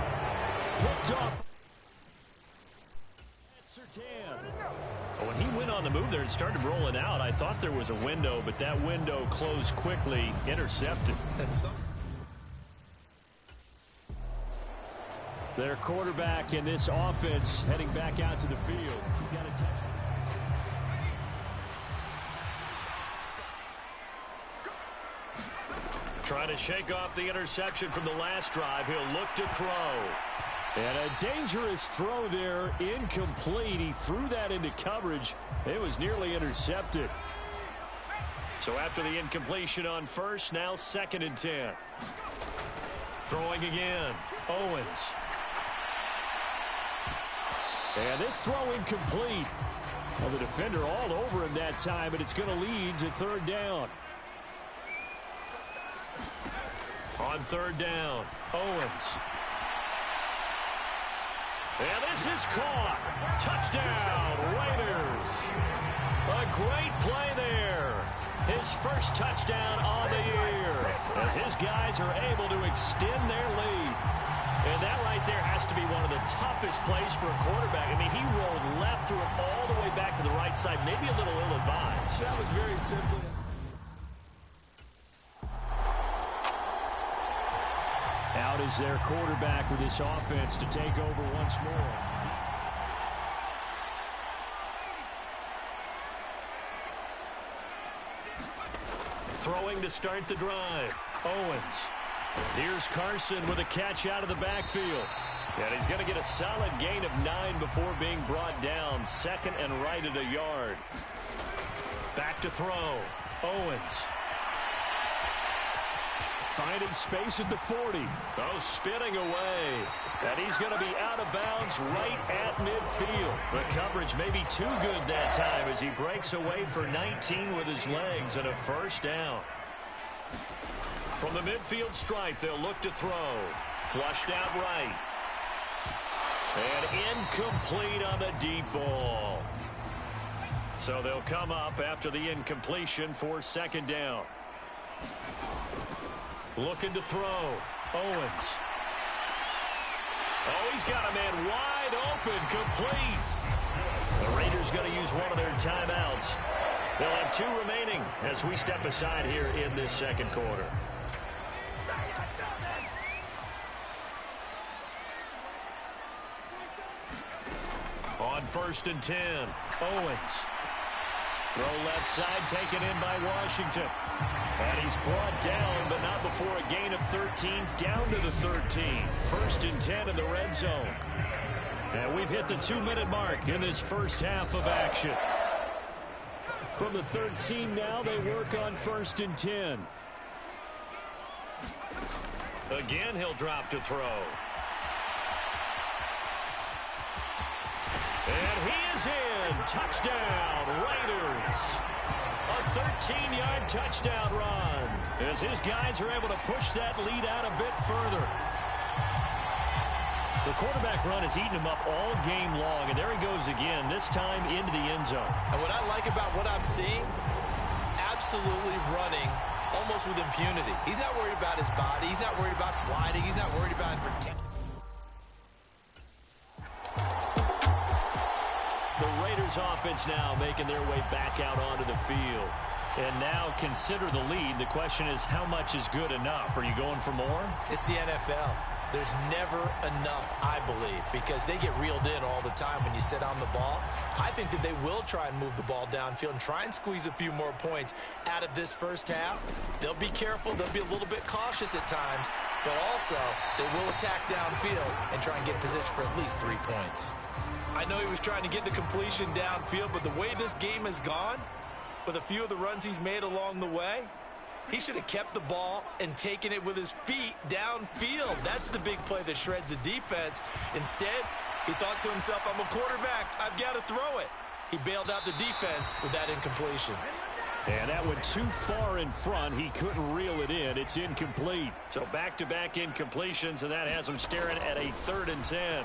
Picked up. When he went on the move there and started rolling out, I thought there was a window, but that window closed quickly, intercepted. Their quarterback in this offense heading back out to the field. He's got a touch. Trying to shake off the interception from the last drive. He'll look to throw. And a dangerous throw there, incomplete. He threw that into coverage. It was nearly intercepted. So after the incompletion on first, now 2nd and 10. Throwing again, Owens. And this throw incomplete. Well, the defender all over him that time, and it's going to lead to third down. On third down, Owens. And this is caught. Touchdown, Raiders. A great play there. His first touchdown on the year as his guys are able to extend their lead. And that right there has to be one of the toughest plays for a quarterback. I mean, he rolled left, threw it all the way back to the right side, maybe a little ill-advised. That was very simple. Out is their quarterback with this offense to take over once more. Throwing to start the drive. Owens. Here's Carson with a catch out of the backfield. And he's going to get a solid gain of 9 before being brought down. 2nd and right at a yard. Back to throw. Owens. Finding space at the 40. Oh, spinning away. And he's going to be out of bounds right at midfield. The coverage may be too good that time as he breaks away for 19 with his legs and a first down. From the midfield stripe, they'll look to throw. Flushed out right. And incomplete on the deep ball. So they'll come up after the incompletion for second down. Looking to throw. Owens. Oh, he's got a man wide open, complete. The Raiders going to use one of their timeouts. They'll have 2 remaining as we step aside here in this second quarter. On 1st and 10, Owens. Throw left side, taken in by Washington. And he's brought down, but not before a gain of 13, down to the 13. 1st and 10 in the red zone. And we've hit the 2-minute mark in this first half of action. From the 13 now, they work on 1st and 10. Again, he'll drop to throw. And he is in. Touchdown, Raiders. A 13-yard touchdown run as his guys are able to push that lead out a bit further. The quarterback run has eaten him up all game long, and there he goes again, this time into the end zone. And what I like about what I'm seeing, absolutely running almost with impunity. He's not worried about his body. He's not worried about sliding. He's not worried about protecting. The Raiders offense now making their way back out onto the field. And now consider the lead. The question is, how much is good enough? Are you going for more? It's the NFL. There's never enough, I believe, because they get reeled in all the time when you sit on the ball. I think that they will try and move the ball downfield and try and squeeze a few more points out of this first half. They'll be careful. They'll be a little bit cautious at times, but also they will attack downfield and try and get position for at least 3 points. I know he was trying to get the completion downfield, but the way this game has gone, with a few of the runs he's made along the way, he should have kept the ball and taken it with his feet downfield. That's the big play that shreds the defense. Instead, he thought to himself, I'm a quarterback. I've got to throw it. He bailed out the defense with that incompletion. And that went too far in front. He couldn't reel it in. It's incomplete. So back-to-back incompletions, and that has him staring at a 3rd and 10.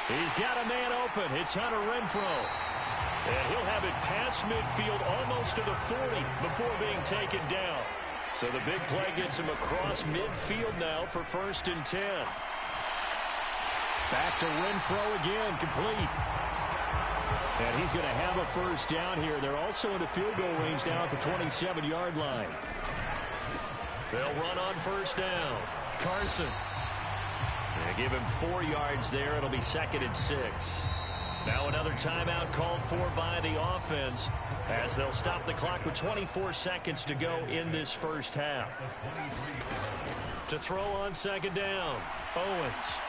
He's got a man open. It's Hunter Renfrow. And he'll have it past midfield almost to the 40 before being taken down. So the big play gets him across midfield now for 1st and 10. Back to Renfrow again, complete. And he's going to have a first down here. They're also in the field goal range now at the 27-yard line. They'll run on 1st down. Carson. They give him 4 yards there. It'll be 2nd and 6. Now another timeout called for by the offense as they'll stop the clock with 24 seconds to go in this first half. To throw on 2nd down, Owens.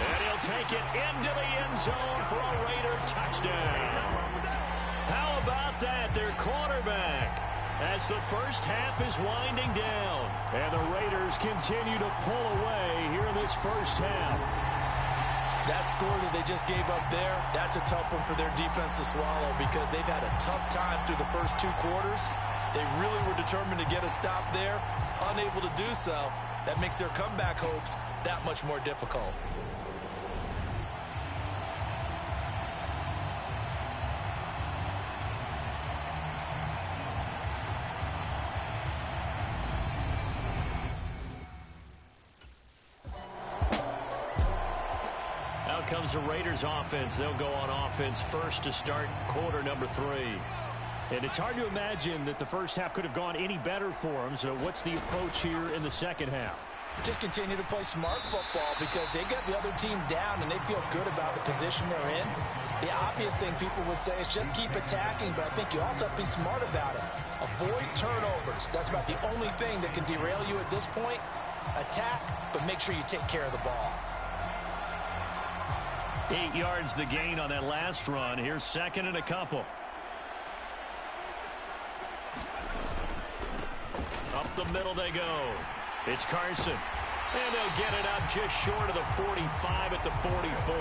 And he'll take it into the end zone for a Raider touchdown. How about that? Their quarterback. As the first half is winding down. And the Raiders continue to pull away here in this first half. That score that they just gave up there, that's a tough one for their defense to swallow because they've had a tough time through the first 2 quarters. They really were determined to get a stop there, unable to do so. That makes their comeback hopes that much more difficult. Comes the Raiders offense. They'll go on offense first to start quarter number 3. And it's hard to imagine that the first half could have gone any better for them. So what's the approach here in the second half? Just continue to play smart football because they got the other team down and they feel good about the position they're in. The obvious thing people would say is just keep attacking, but I think you also have to be smart about it. Avoid turnovers. That's about the only thing that can derail you at this point. Attack, but make sure you take care of the ball. 8 yards the gain on that last run. Here's 2nd and a couple. Up the middle they go. It's Carson. And they'll get it up just short of the 45 at the 44.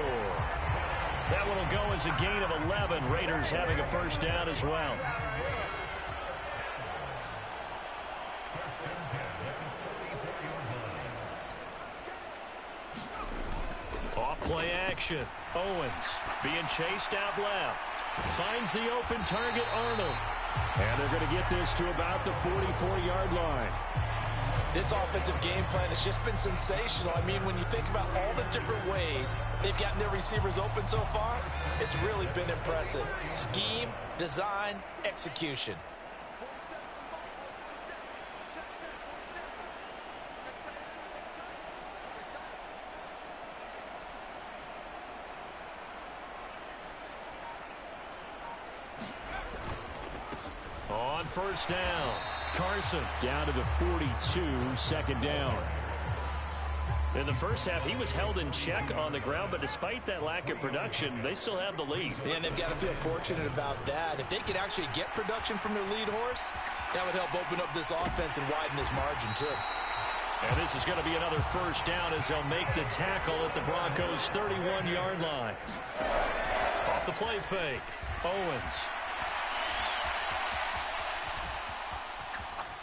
That one will go as a gain of 11. Raiders having a first down as well. Off play action. Owens being chased out left. Finds the open target, Arnold. And they're going to get this to about the 44-yard line. This offensive game plan has just been sensational. I mean, when you think about all the different ways they've gotten their receivers open so far, it's really been impressive. Scheme, design, execution. On first down, Carson down to the 42, second down. In the first half, he was held in check on the ground, but despite that lack of production, they still have the lead. And they've got to feel fortunate about that. If they could actually get production from their lead horse, that would help open up this offense and widen this margin, too. And this is going to be another first down as they'll make the tackle at the Broncos' 31-yard line. Off the play fake, Owens.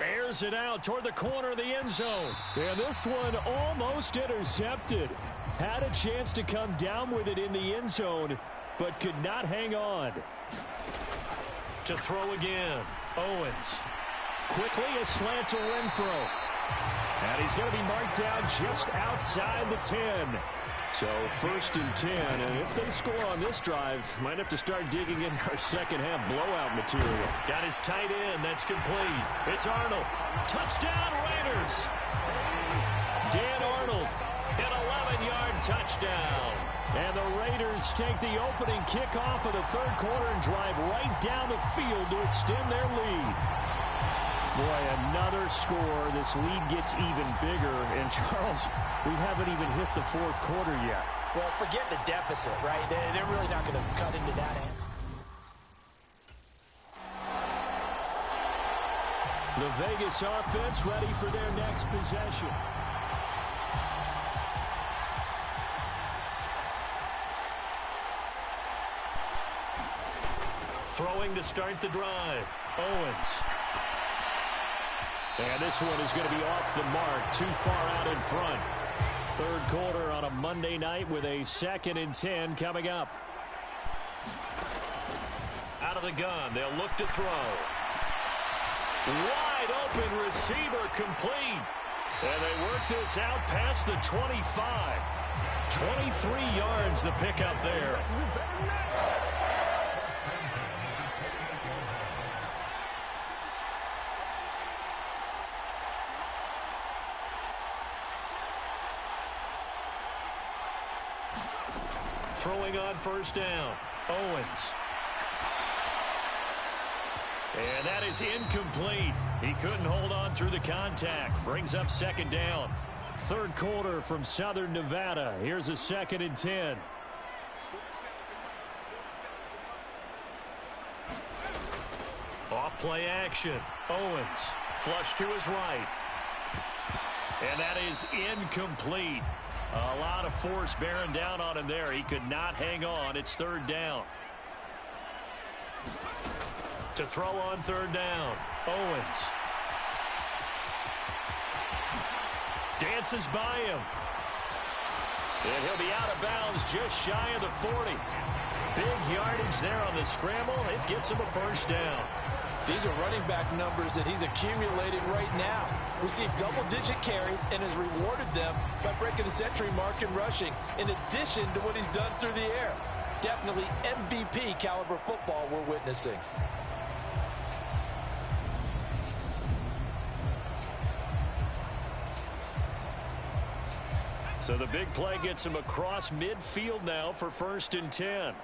Airs it out toward the corner of the end zone. And this one almost intercepted. Had a chance to come down with it in the end zone, but could not hang on. To throw again, Owens. Quickly a slant to Renfro. And he's going to be marked down just outside the 10. So first and 10, and if they score on this drive, might have to start digging in our second half blowout material. Got his tight end, that's complete. It's Arnold. Touchdown Raiders! Dan Arnold, an 11-yard touchdown. And the Raiders take the opening kickoff of the third quarter and drive right down the field to extend their lead. Boy, another score. This lead gets even bigger. And, Charles, we haven't even hit the fourth quarter yet. Well, forget the deficit, right? They're really not going to cut into that end. The Vegas offense ready for their next possession. Throwing to start the drive. Owens. And this one is going to be off the mark, too far out in front. Third quarter on a Monday night with a 2nd and 10 coming up. Out of the gun, they'll look to throw. Wide open receiver complete. And they work this out past the 25. 23 yards the pickup there. Throwing on first down, Owens. And that is incomplete. He couldn't hold on through the contact. Brings up second down. Third quarter from Southern Nevada. Here's a 2nd and 10. Off play action. Owens. Flush to his right. And that is incomplete. A lot of force bearing down on him there. He could not hang on. It's third down. To throw on third down, Owens. Dances by him. And he'll be out of bounds just shy of the 40. Big yardage there on the scramble. It gets him a first down. These are running back numbers that he's accumulating right now. Received double-digit carries and has rewarded them by breaking the century mark in rushing, in addition to what he's done through the air. Definitely MVP caliber football we're witnessing. So the big play gets him across midfield now for 1st and 10.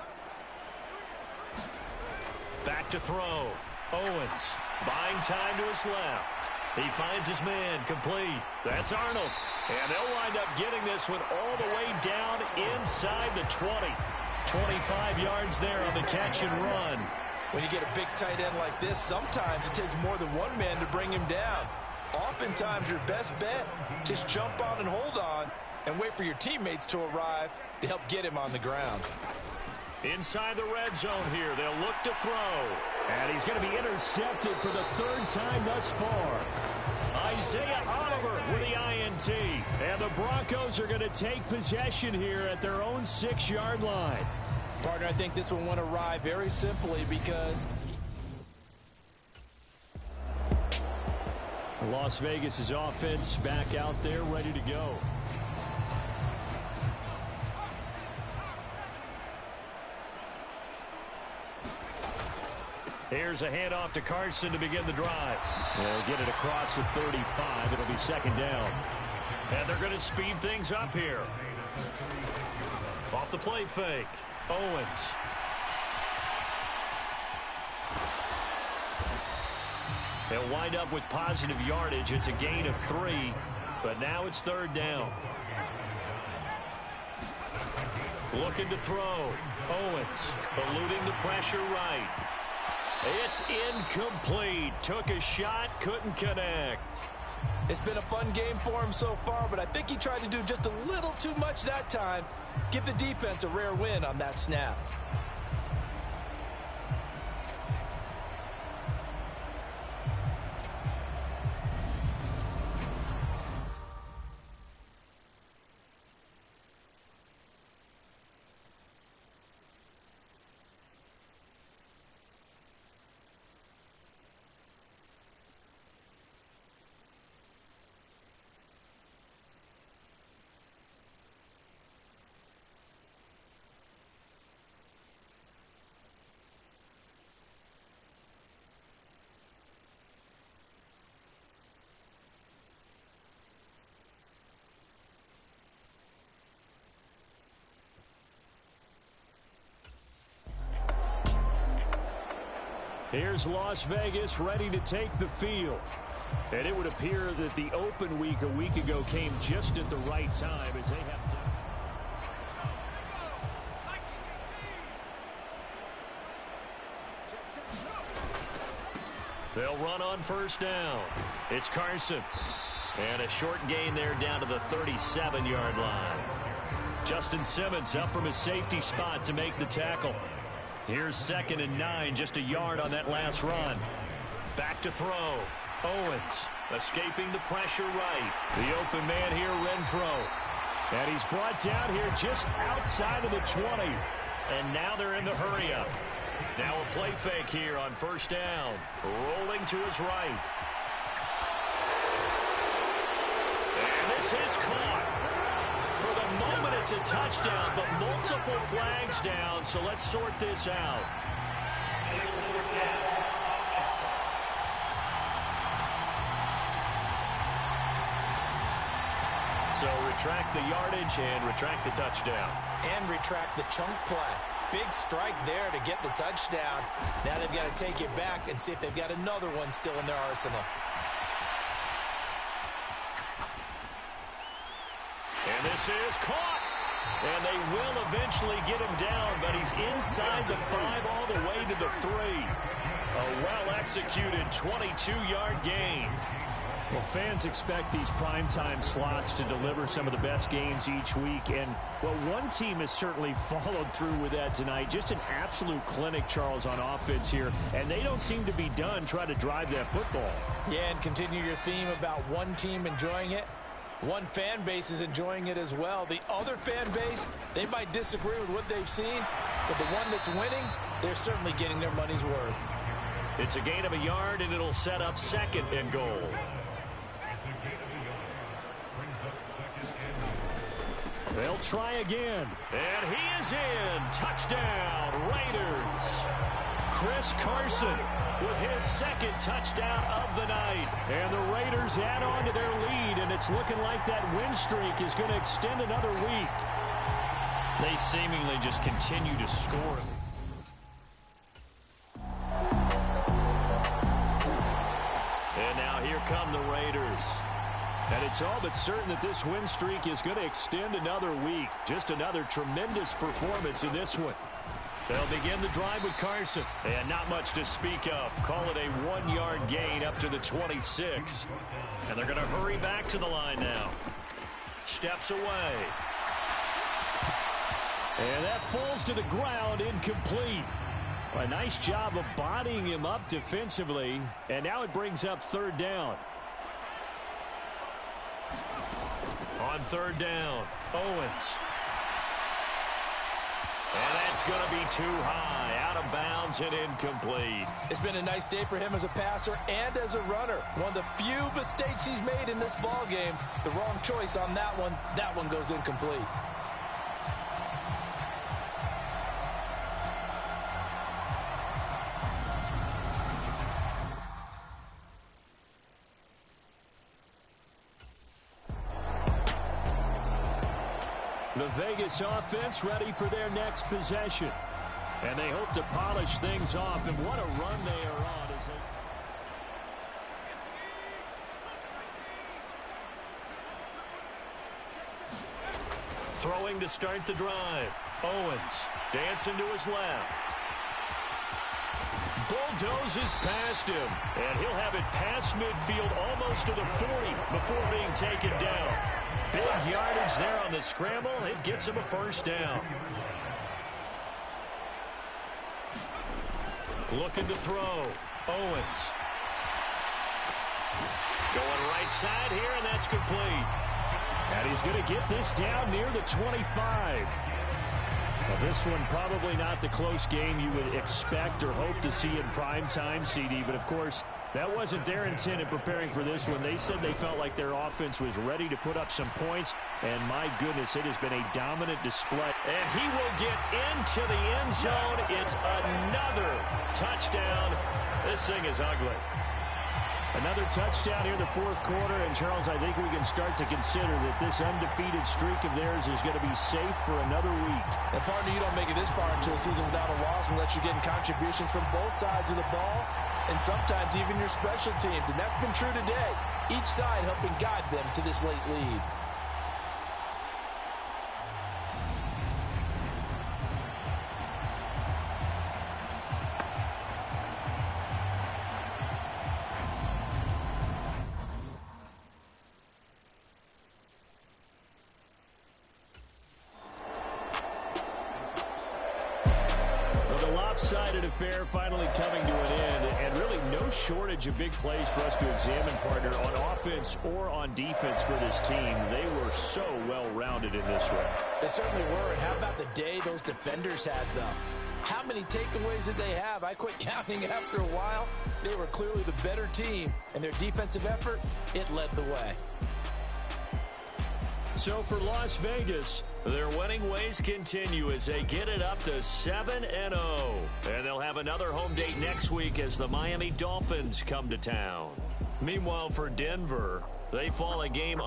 Back to throw. Owens buying time to his left. He finds his man complete. That's Arnold. And they'll wind up getting this one all the way down inside the 20. 25 yards there on the catch and run. When you get a big tight end like this, sometimes it takes more than one man to bring him down. Oftentimes your best bet, just jump on and hold on and wait for your teammates to arrive to help get him on the ground. Inside the red zone here, they'll look to throw. And he's going to be intercepted for the 3rd time thus far. Isaiah Oliver with the INT. And And the Broncos are going to take possession here at their own 6-yard line. Partner, I think this one went awry very simply because Las Vegas' offense back out there ready to go. Here's a handoff to Carson to begin the drive. They'll get it across the 35. It'll be second down. And they're going to speed things up here. Off the play fake. Owens. They'll wind up with positive yardage. It's a gain of 3, but now it's third down. Looking to throw. Owens eluding the pressure right. It's incomplete. Took a shot, couldn't connect. it's been a fun game for him so far, but I think he tried to do just a little too much that time. Give the defense a rare win on that snap. Here's Las Vegas ready to take the field. And it would appear that the open week a week ago came just at the right time as they have to. They'll run on first down. It's Carson. And a short gain there down to the 37-yard line. Justin Simmons up from his safety spot to make the tackle. Here's 2nd and 9, just a yard on that last run. Back to throw. Owens escaping the pressure right. The open man here, Renfro. And he's brought down here just outside of the 20. And now they're in the hurry up. Now a play fake here on first down. Rolling to his right. And this is caught. For the moment, it's a touchdown, but multiple flags down, so let's sort this out. So retract the yardage and retract the touchdown. And retract the chunk play. Big strike there to get the touchdown. Now they've got to take it back and see if they've got another one still in their arsenal. And this is caught. And they will eventually get him down, but he's inside the 5 all the way to the 3. A well-executed 22-yard gain. Well, fans expect these primetime slots to deliver some of the best games each week. And, well, one team has certainly followed through with that tonight. Just an absolute clinic, Charles, on offense here. And they don't seem to be done trying to drive that football. Yeah, and continue your theme about one team enjoying it. One fan base is enjoying it as well. The other fan base, they might disagree with what they've seen, but the one that's winning, they're certainly getting their money's worth. It's a gain of a yard, and it'll set up 2nd and goal. They'll try again. And he is in. Touchdown, Raiders. Chris Carson with his 2nd touchdown of the night. And the Raiders add on to their lead, and it's looking like that win streak is going to extend another week. They seemingly just continue to score. And now here come the Raiders. And it's all but certain that this win streak is going to extend another week. Just another tremendous performance in this one. They'll begin the drive with Carson. And not much to speak of. Call it a 1-yard gain up to the 26. And they're going to hurry back to the line now. Steps away. And that falls to the ground, incomplete. A nice job of bodying him up defensively. And now it brings up 3rd down. On third down, Owens. And that's going to be too high, out of bounds and incomplete. It's been a nice day for him as a passer and as a runner. One of the few mistakes he's made in this ball game. The wrong choice on that one. That one goes incomplete. The Vegas offense ready for their next possession. And they hope to polish things off. And what a run they are on as they... Throwing to start the drive. Owens dancing to his left. Bulldozes past him. And he'll have it past midfield almost to the 40 before being taken down. Big yardage there on the scramble. It gets him a first down. Looking to throw. Owens. Going right side here, and that's complete. And he's going to get this down near the 25. Well, this one probably not the close game you would expect or hope to see in prime time, CD. But, of course, that wasn't their intent in preparing for this one. They said they felt like their offense was ready to put up some points. And, my goodness, it has been a dominant display. And he will get into the end zone. It's another touchdown. This thing is ugly. Another touchdown here in the fourth quarter. And, Charles, I think we can start to consider that this undefeated streak of theirs is going to be safe for another week. And, partner, you don't make it this far into a season without a loss unless you're getting contributions from both sides of the ball and sometimes even your special teams. And that's been true today. Each side helping guide them to this late lead. Lopsided affair finally coming to an end, and really no shortage of big plays for us to examine, partner, on offense or on defense for this team. They were so well-rounded in this one. They certainly were, and how about the day those defenders had, though? How many takeaways did they have? I quit counting after a while. They were clearly the better team, and their defensive effort, it led the way. So for Las Vegas, their winning ways continue as they get it up to 7-0. And they'll have another home date next week as the Miami Dolphins come to town. Meanwhile, for Denver, they fall a game...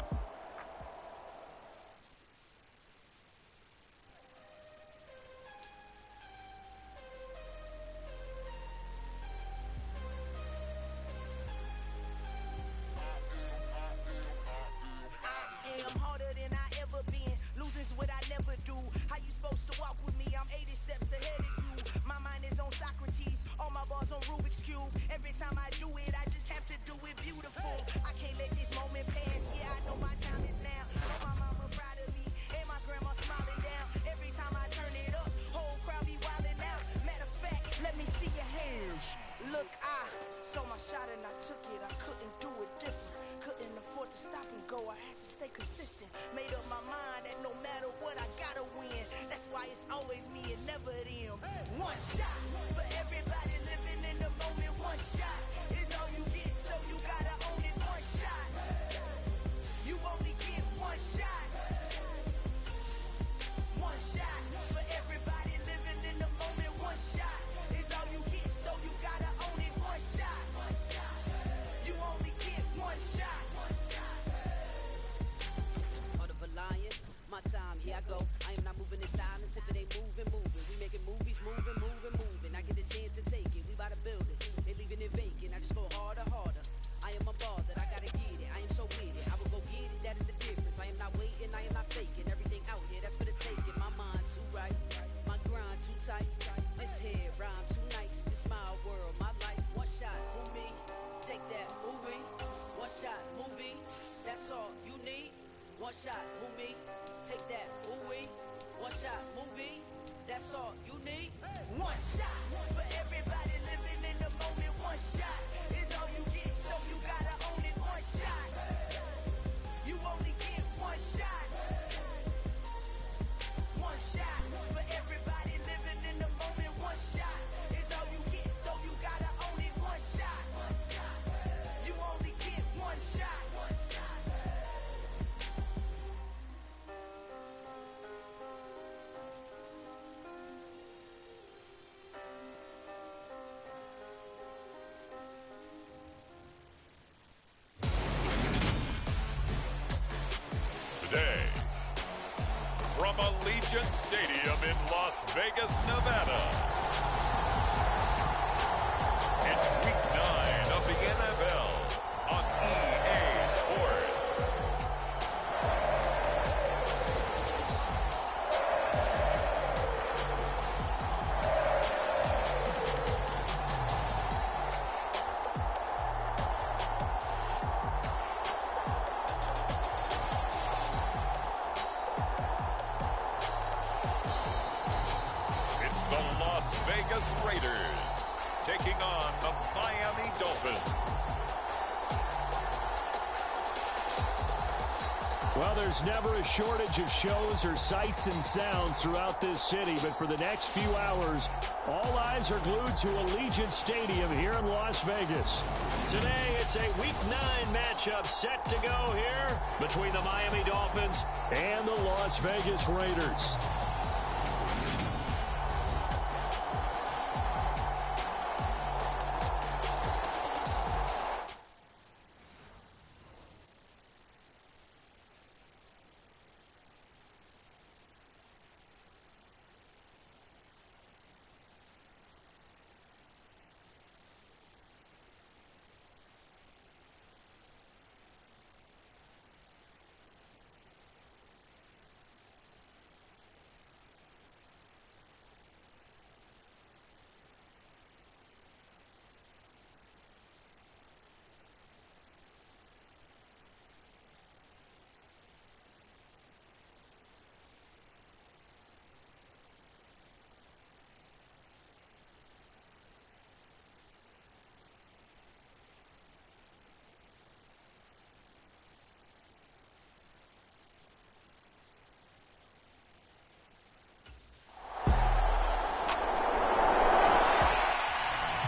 You only get one shot. from Allegiant Stadium in Las Vegas, Nevada. It's Week 9 of the NFL on EA Sports. It's the Las Vegas Raiders taking on the Miami Dolphins. Well, there's never a shortage of shows or sights and sounds throughout this city, but for the next few hours, all eyes are glued to Allegiant Stadium here in Las Vegas. Today, it's a Week 9 matchup set to go here between the Miami Dolphins and the Las Vegas Raiders.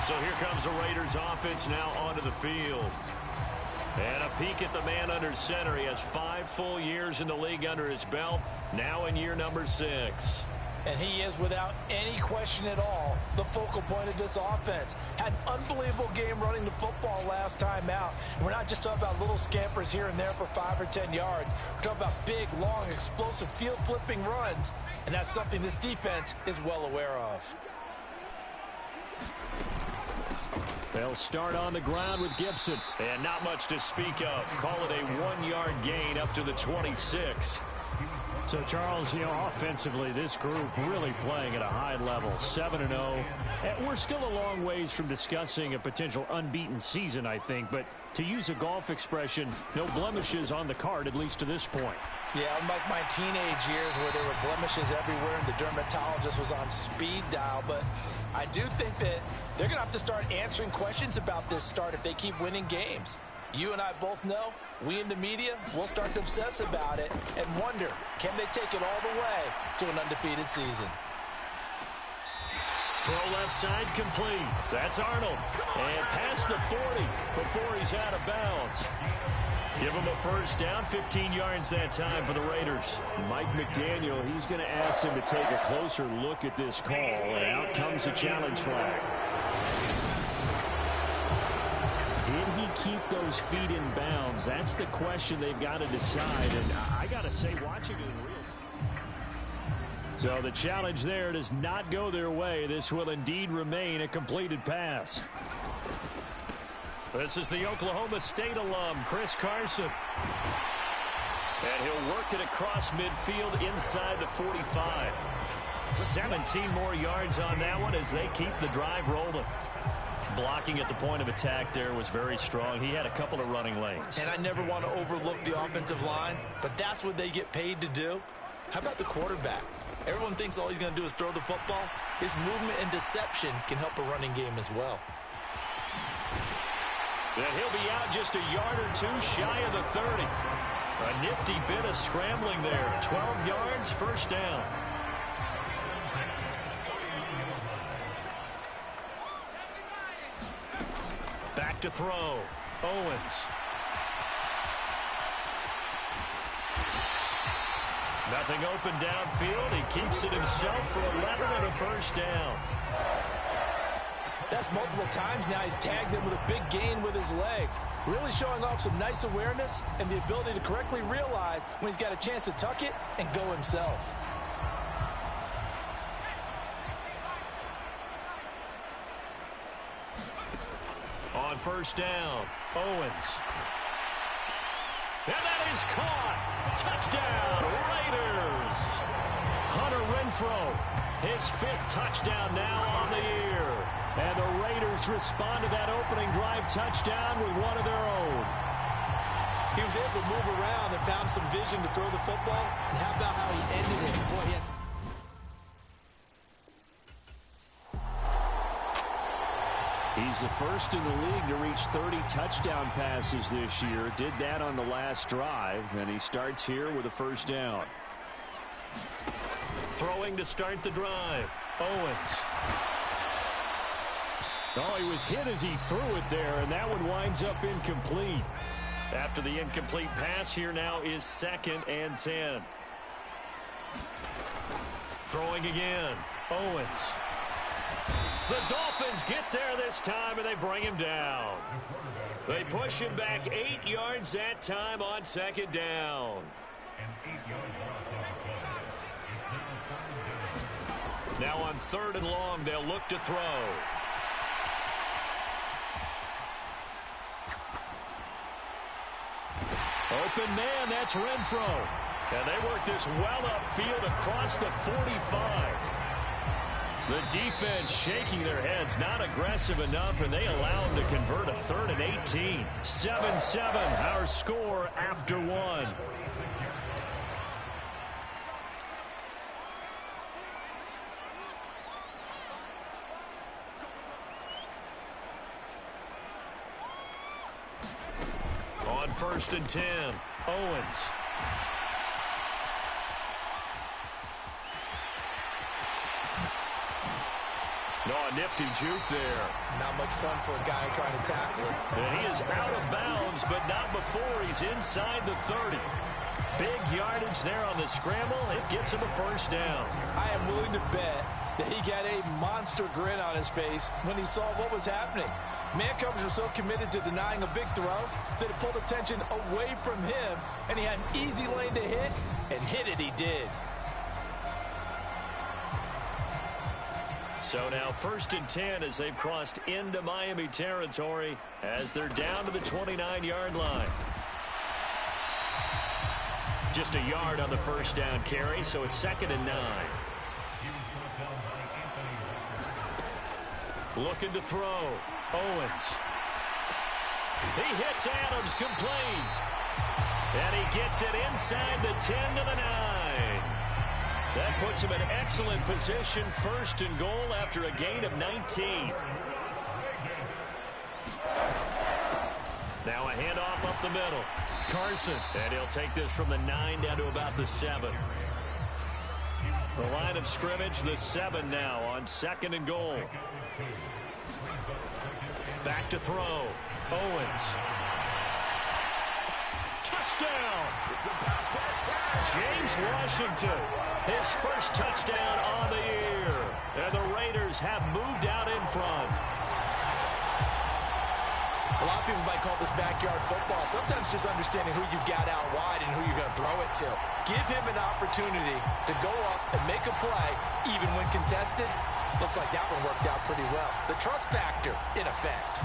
So here comes the Raiders offense now onto the field. And a peek at the man under center. He has 5 full years in the league under his belt, now in year number 6. And he is, without any question at all, the focal point of this offense. Had an unbelievable game running the football last time out. And we're not just talking about little scampers here and there for 5 or 10 yards. We're talking about big, long, explosive, field-flipping runs. And that's something this defense is well aware of. They'll start on the ground with Gibson. And not much to speak of. Call it a 1-yard gain up to the 26. So, Charles, offensively, this group really playing at a high level, 7-0. And we're still a long ways from discussing a potential unbeaten season, I think. But to use a golf expression, no blemishes on the card, at least to this point. Yeah, unlike my teenage years where there were blemishes everywhere and the dermatologist was on speed dial. But I do think that they're going to have to start answering questions about this start if they keep winning games. You and I both know, we in the media, will start to obsess about it and wonder, can they take it all the way to an undefeated season? Throw left side complete. That's Arnold. And past the 40 before he's out of bounds. Give him a first down, 15 yards that time for the Raiders. Mike McDaniel, he's going to ask him to take a closer look at this call, and out comes a challenge flag. Did he keep those feet in bounds? That's the question they've got to decide, and I got to say, watching it in real time. So the challenge there does not go their way. This will indeed remain a completed pass. This is the Oklahoma State alum, Chris Carson. And he'll work it across midfield inside the 45. 17 more yards on that one as they keep the drive rolling. Blocking at the point of attack there was very strong. He had a couple of running lanes. And I never want to overlook the offensive line, but that's what they get paid to do. How about the quarterback? Everyone thinks all he's going to do is throw the football. His movement and deception can help a running game as well. And he'll be out just a yard or two shy of the 30. A nifty bit of scrambling there. 12 yards, first down. Back to throw. Owens. Nothing open downfield. He keeps it himself for 11 and a first down. That's multiple times now. He's tagged him with a big gain with his legs. Really showing off some nice awareness and the ability to correctly realize when he's got a chance to tuck it and go himself. On first down, Owens. And that is caught. Touchdown, Raiders. Hunter Renfrow, his 5th touchdown now on the year. And the Raiders respond to that opening drive touchdown with one of their own. He was able to move around and found some vision to throw the football. And how about how he ended it? Boy, he had some... He's the first in the league to reach 30 touchdown passes this year. Did that on the last drive, and he starts here with a first down. Throwing to start the drive, Owens. Oh, he was hit as he threw it there, and that one winds up incomplete. After the incomplete pass, here now is 2nd and 10. Throwing again, Owens. The Dolphins get there this time, and they bring him down. They push him back 8 yards that time on 2nd down. Now on 3rd and long, they'll look to throw. Open man, that's Renfrow. And they work this well upfield across the 45. The defense shaking their heads, not aggressive enough, and they allow them to convert a 3rd and 18. 7-7, our score after 1. On 1st and 10, Owens. Oh, a nifty juke there. Not much fun for a guy trying to tackle it. And he is out of bounds, but not before he's inside the 30. Big yardage there on the scramble. It gets him a first down. I am willing to bet that he got a monster grin on his face when he saw what was happening. Man coverage was so committed to denying a big throw that it pulled attention away from him, and he had an easy lane to hit, and hit it he did. So now 1st and 10 as they've crossed into Miami territory as they're down to the 29-yard line. Just a yard on the first down carry, so it's 2nd and 9. Looking to throw. Owens. He hits Adams complete. And he gets it inside the 10 to the 9. That puts him in excellent position, 1st and goal after a gain of 19. Now a handoff up the middle. Carson, and he'll take this from the 9 down to about the 7. The line of scrimmage, the 7 now on 2nd and goal. Back to throw. Owens. Touchdown! James Washington, his first touchdown on the year. And the Raiders have moved out in front. A lot of people might call this backyard football. Sometimes just understanding who you've got out wide and who you're going to throw it to. Give him an opportunity to go up and make a play, even when contested. Looks like that one worked out pretty well. The trust factor in effect.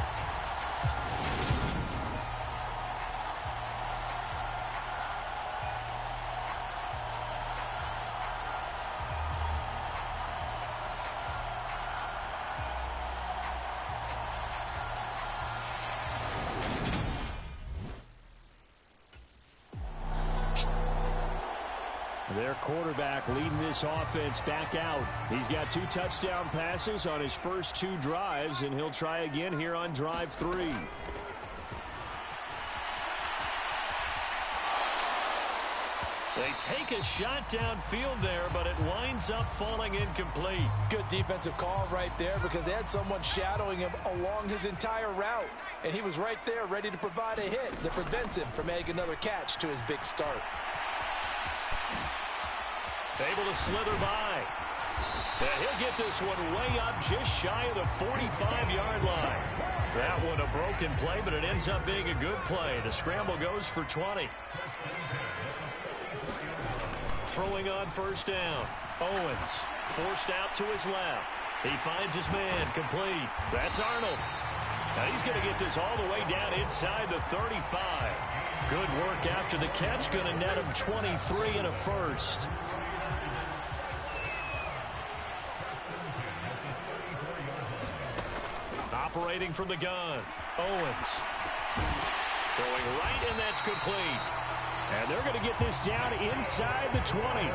Their quarterback leading this offense back out. He's got 2 touchdown passes on his first 2 drives, and he'll try again here on drive 3. They take a shot downfield there, but it winds up falling incomplete. Good defensive call right there because they had someone shadowing him along his entire route. And he was right there ready to provide a hit that prevents him from making another catch to his big start. Able to slither by. And he'll get this one way up just shy of the 45-yard line. That one a broken play, but it ends up being a good play. The scramble goes for 20. Throwing on first down. Owens forced out to his left. He finds his man complete. That's Arnold. Now he's going to get this all the way down inside the 35. Good work after the catch. Going to net him 23 and a first. Operating from the gun, Owens. Throwing right, and that's complete. And they're going to get this down inside the 20.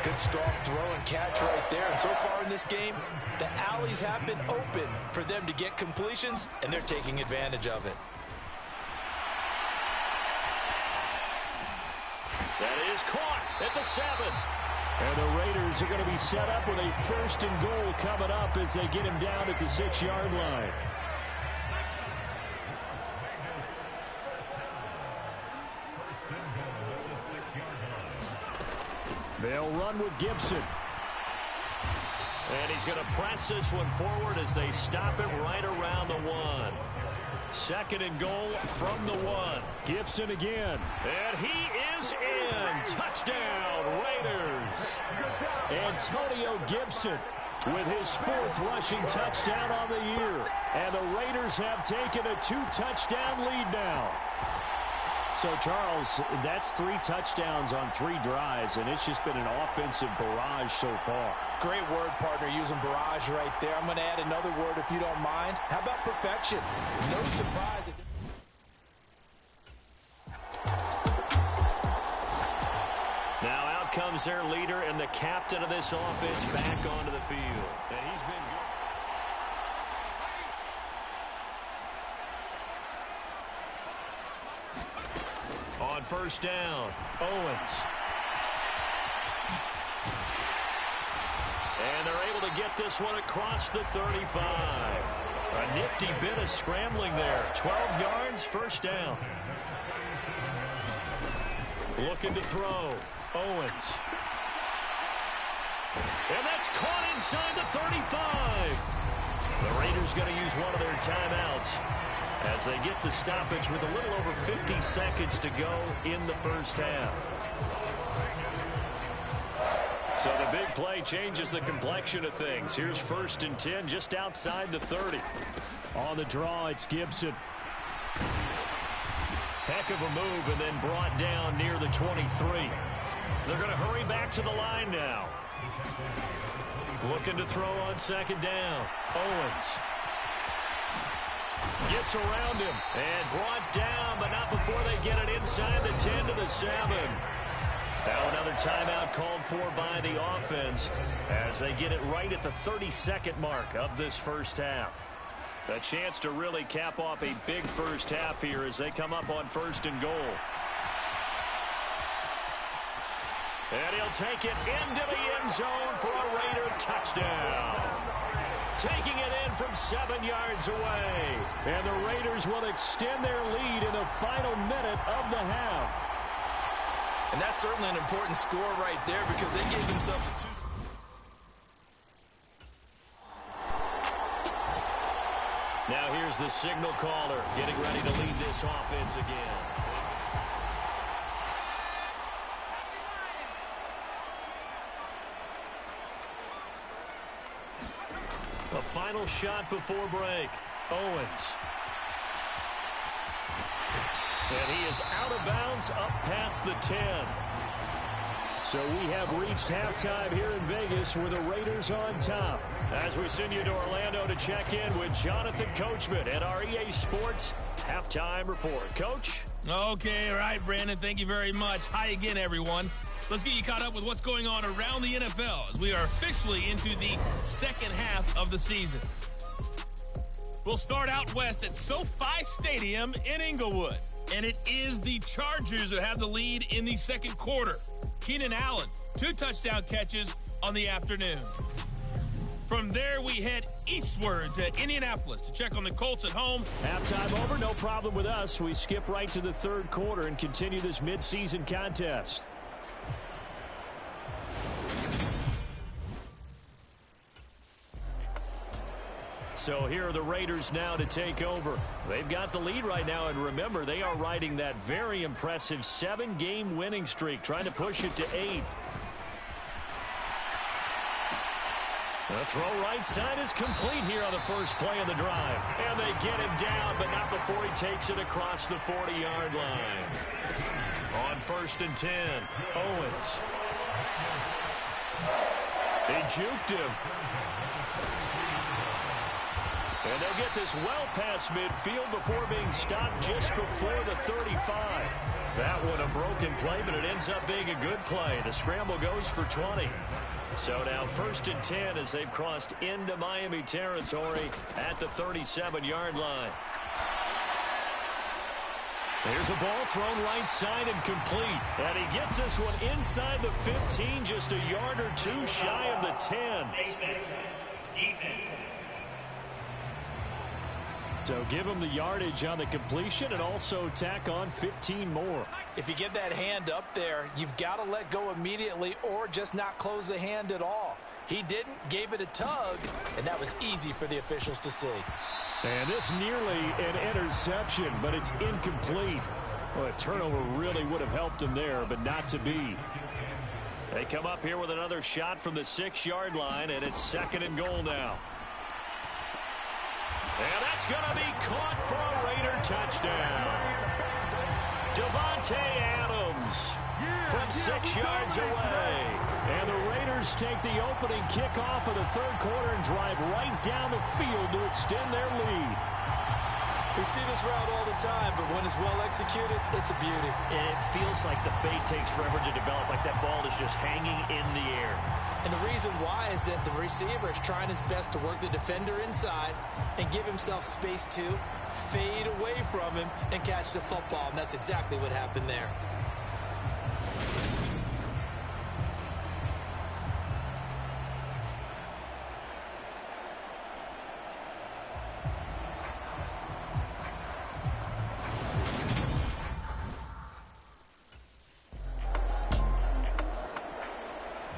Good strong throw and catch right there. And so far in this game, the alleys have been open for them to get completions, and they're taking advantage of it. That is caught at the 7. And the Raiders are going to be set up with a 1st and goal coming up as they get him down at the 6-yard line. They'll run with Gibson. And he's going to press this one forward as they stop it right around the 1. 2nd and goal from the 1. Gibson again. And he is in. Touchdown, Raiders. Antonio Gibson with his 4th rushing touchdown on the year. And the Raiders have taken a 2-touchdown lead now. So, Charles, that's 3 touchdowns on 3 drives, and it's just been an offensive barrage so far. Great word, partner, using barrage right there. I'm going to add another word if you don't mind. How about perfection? No surprise. Now out comes their leader and the captain of this offense back onto the field. And he's been good. On 1st down, Owens. And they're able to get this one across the 35. A nifty bit of scrambling there. 12 yards, 1st down. Looking to throw. Owens. And that's caught inside the 35. The Raiders going to use one of their timeouts as they get the stoppage with a little over 50 seconds to go in the 1st half. So the big play changes the complexion of things. Here's 1st and 10 just outside the 30. On the draw, it's Gibson. Heck of a move and then brought down near the 23. They're going to hurry back to the line now. Looking to throw on 2nd down. Owens. Gets around him and brought down, but not before they get it inside the 10 to the 7. Now another timeout called for by the offense as they get it right at the 32nd mark of this 1st half. A chance to really cap off a big 1st half here as they come up on 1st and goal. And he'll take it into the end zone for a Raider touchdown. Taking it in from 7 yards away. And the Raiders will extend their lead in the final minute of the half. And that's certainly an important score right there because they gave themselves a 2. Now here's the signal caller getting ready to lead this offense again. A final shot before break. Owens. And he is out of bounds up past the 10. So we have reached halftime here in Vegas with the Raiders on top. As we send you to Orlando to check in with Jonathan Coachman at our EA Sports Halftime Report. Coach? Okay, all right, Brandon. Thank you very much. Hi again, everyone. Let's get you caught up with what's going on around the NFL as we are officially into the 2nd half of the season. We'll start out west at SoFi Stadium in Inglewood. And it is the Chargers who have the lead in the 2nd quarter. Keenan Allen, 2 touchdown catches on the afternoon. From there, we head eastward to Indianapolis to check on the Colts at home. Halftime over, no problem with us. We skip right to the 3rd quarter and continue this midseason contest. So here are the Raiders now to take over. They've got the lead right now, and remember, they are riding that very impressive 7-game winning streak, trying to push it to 8. The throw right side is complete here on the first play of the drive. And they get him down, but not before he takes it across the 40-yard line. On 1st and 10, Owens. They juked him. And they'll get this well past midfield before being stopped just before the 35. That one a broken play, but it ends up being a good play. The scramble goes for 20. So now 1st and 10 as they've crossed into Miami territory at the 37-yard line. Here's a ball thrown right side and complete. And he gets this one inside the 15, just a yard or two shy of the 10. So give him the yardage on the completion and also tack on 15 more. If you get that hand up there, you've got to let go immediately or just not close the hand at all. He didn't, gave it a tug, and that was easy for the officials to see. And this nearly an interception, but it's incomplete. Well, a turnover really would have helped him there, but not to be. They come up here with another shot from the 6-yard line, and it's 2nd and goal now. And that's going to be caught for a Raider touchdown. Davante Adams from 6 yards away. And the Raiders take the opening kickoff of the 3rd quarter and drive right down the field to extend their lead. We see this route all the time, but when it's well executed, it's a beauty. And it feels like the fade takes forever to develop, like that ball is just hanging in the air. And the reason why is that the receiver is trying his best to work the defender inside and give himself space to fade away from him and catch the football. And that's exactly what happened there.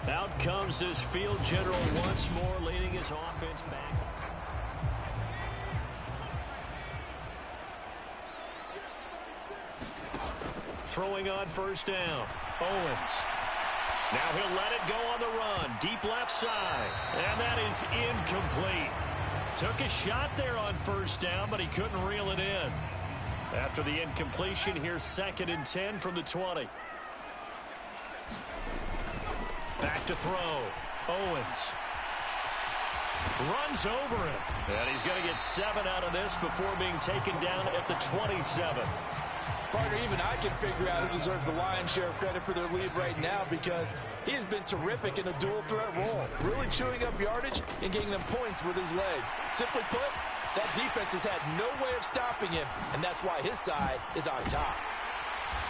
Out comes this field general once more, leading his offense back. Throwing on 1st down. Owens. Now he'll let it go on the run. Deep left side. And that is incomplete. Took a shot there on 1st down, but he couldn't reel it in. After the incompletion, here's 2nd and 10 from the 20. Back to throw. Owens. Runs over him. And he's going to get 7 out of this before being taken down at the 27. Partner, even I can figure out who deserves the lion's share of credit for their lead right now because he has been terrific in a dual threat role, really chewing up yardage and getting them points with his legs. Simply put, that defense has had no way of stopping him, and that's why his side is on top.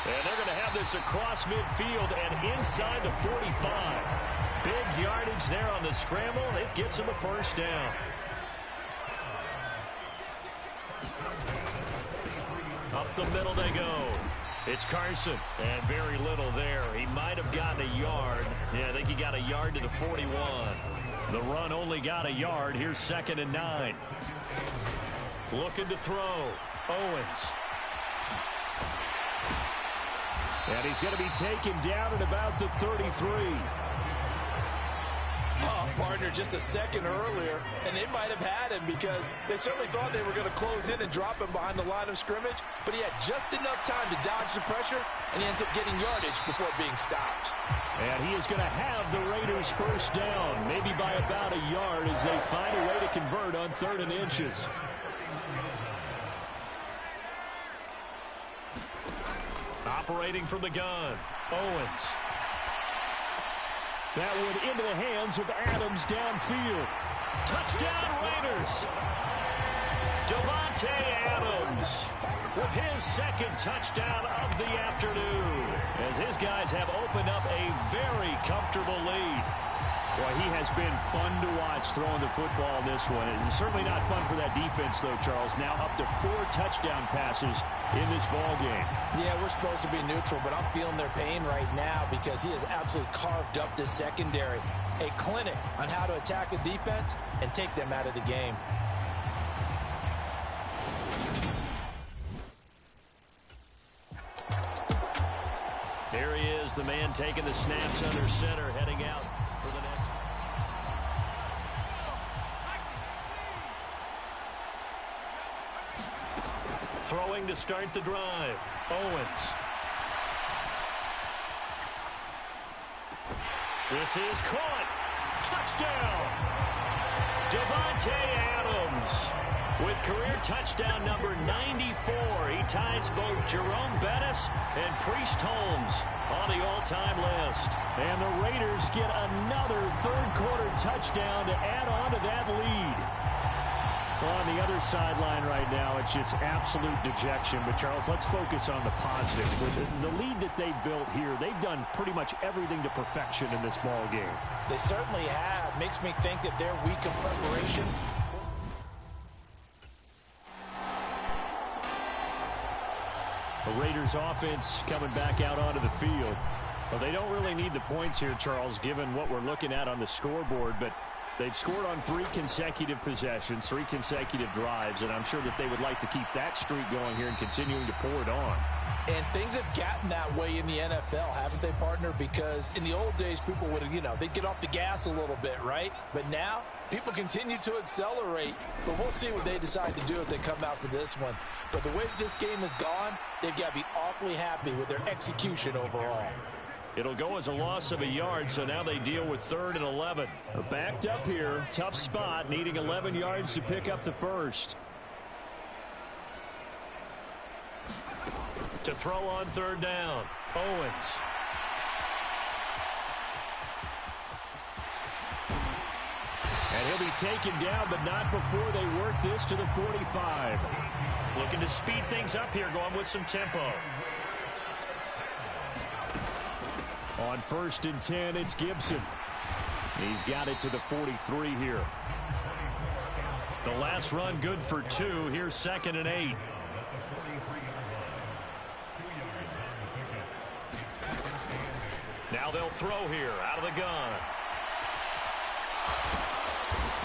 And they're going to have this across midfield and inside the 45. Big yardage there on the scramble. It gets him a 1st down. Up the middle they go. It's Carson. And very little there. He might have gotten a yard. Yeah, I think he got a yard to the 41. The run only got a yard. Here's 2nd and 9. Looking to throw. Owens. And he's going to be taken down at about the 33. Oh, partner, just a second earlier, and they might have had him because they certainly thought they were going to close in and drop him behind the line of scrimmage, but he had just enough time to dodge the pressure, and he ends up getting yardage before being stopped. And he is going to have the Raiders' 1st down, maybe by about a yard as they find a way to convert on 3rd and inches. Operating from the gun, Owens. That one into the hands of Adams downfield. Touchdown Raiders. Davante Adams with his 2nd touchdown of the afternoon as his guys have opened up a very comfortable lead. Boy, he has been fun to watch throwing the football in this one. It's certainly not fun for that defense, though, Charles. Now up to 4 touchdown passes in this ball game. Yeah, we're supposed to be neutral, but I'm feeling their pain right now because he has absolutely carved up this secondary. A clinic on how to attack a defense and take them out of the game. Here he is, the man taking the snaps under center, heading out for the next. Throwing to start the drive. Owens. This is caught. Touchdown. Davante Adams with career touchdown number 94. He ties both Jerome Bettis and Priest Holmes on the all-time list. And the Raiders get another third-quarter touchdown to add on to that lead. Well, on the other sideline right now, it's just absolute dejection. But, Charles, let's focus on the positive. With the lead that they built here, they've done pretty much everything to perfection in this ball game. They certainly have. Makes me think that their week of preparation. The Raiders offense coming back out onto the field. Well, they don't really need the points here, Charles, given what we're looking at on the scoreboard. But they've scored on 3 consecutive possessions, 3 consecutive drives, and I'm sure that they would like to keep that streak going here and continuing to pour it on. And things have gotten that way in the NFL, haven't they, partner? Because in the old days, people would, they'd get off the gas a little bit, right? But now, people continue to accelerate. But we'll see what they decide to do as they come out for this one. But the way that this game has gone, they've got to be awfully happy with their execution overall. It'll go as a loss of a yard, so now they deal with 3rd and 11. They're backed up here. Tough spot, needing 11 yards to pick up the first. To throw on 3rd down, Owens. And he'll be taken down, but not before they work this to the 45. Looking to speed things up here, going with some tempo. On 1st and 10, it's Gibson. He's got it to the 43 here. The last run good for 2. Here's 2nd and 8. Now they'll throw here out of the gun.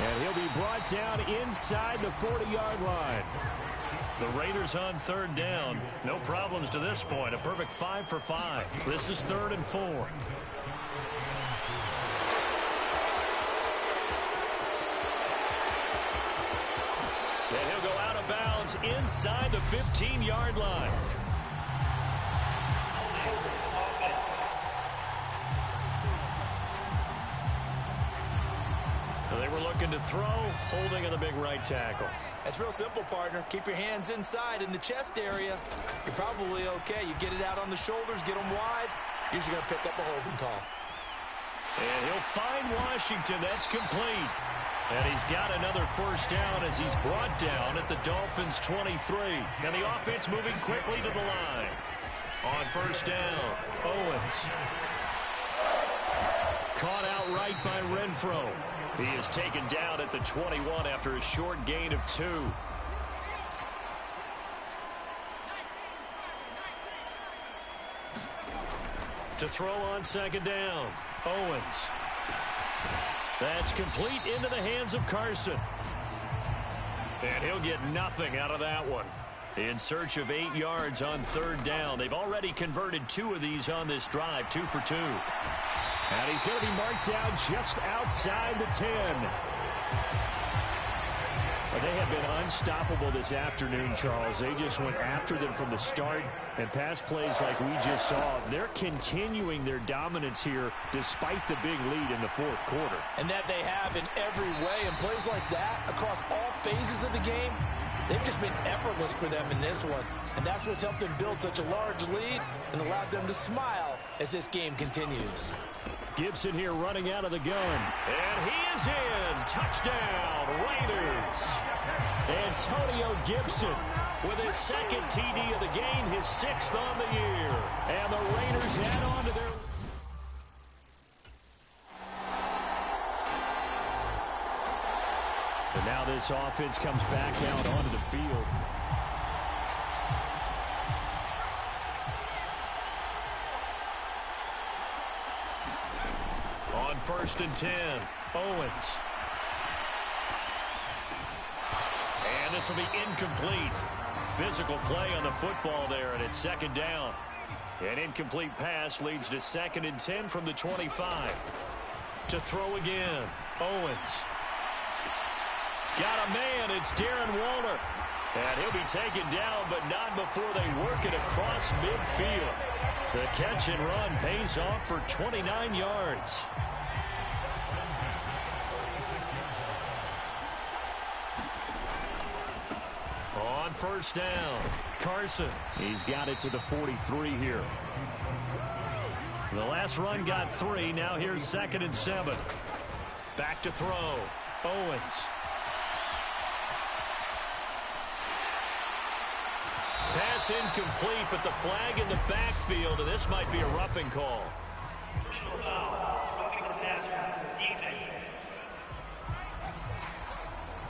And he'll be brought down inside the 40-yard line. The Raiders on 3rd down. No problems to this point. A perfect 5 for 5. This is 3rd and 4. And he'll go out of bounds inside the 15-yard line. So they were looking to throw, holding on the big right tackle. It's real simple, partner. Keep your hands inside in the chest area. You're probably okay. You get it out on the shoulders, get them wide. Usually going to pick up a holding call. And he'll find Washington. That's complete. And he's got another first down as he's brought down at the Dolphins' 23. And the offense moving quickly to the line. On 1st down, Owens. Caught outright by Renfro. He is taken down at the 21 after a short gain of 2. To throw on 2nd down, Owens. That's complete into the hands of Carson. And he'll get nothing out of that one. In search of 8 yards on 3rd down. They've already converted 2 of these on this drive, 2 for 2. And he's going to be marked down just outside the 10. But they have been unstoppable this afternoon, Charles. They just went after them from the start. And pass plays like we just saw, they're continuing their dominance here despite the big lead in the 4th quarter. And that they have in every way. And plays like that across all phases of the game, they've just been effortless for them in this one. And that's what's helped them build such a large lead and allowed them to smile as this game continues. Gibson here running out of the gun. And he is in. Touchdown, Raiders. Antonio Gibson with his 2nd TD of the game, his 6th on the year. And the Raiders add on to their... And now this offense comes back out onto the field. On 1st and 10, Owens. And this will be incomplete. Physical play on the football there, and it's 2nd down. An incomplete pass leads to 2nd and 10 from the 25. To throw again, Owens. Got a man, it's Darren Waller. And he'll be taken down, but not before they work it across midfield. The catch and run pays off for 29 yards. On first down, Carson. He's got it to the 43 here. The last run got 3. Now here's 2nd and 7. Back to throw. Owens. Pass incomplete, but the flag in the backfield, and this might be a roughing call.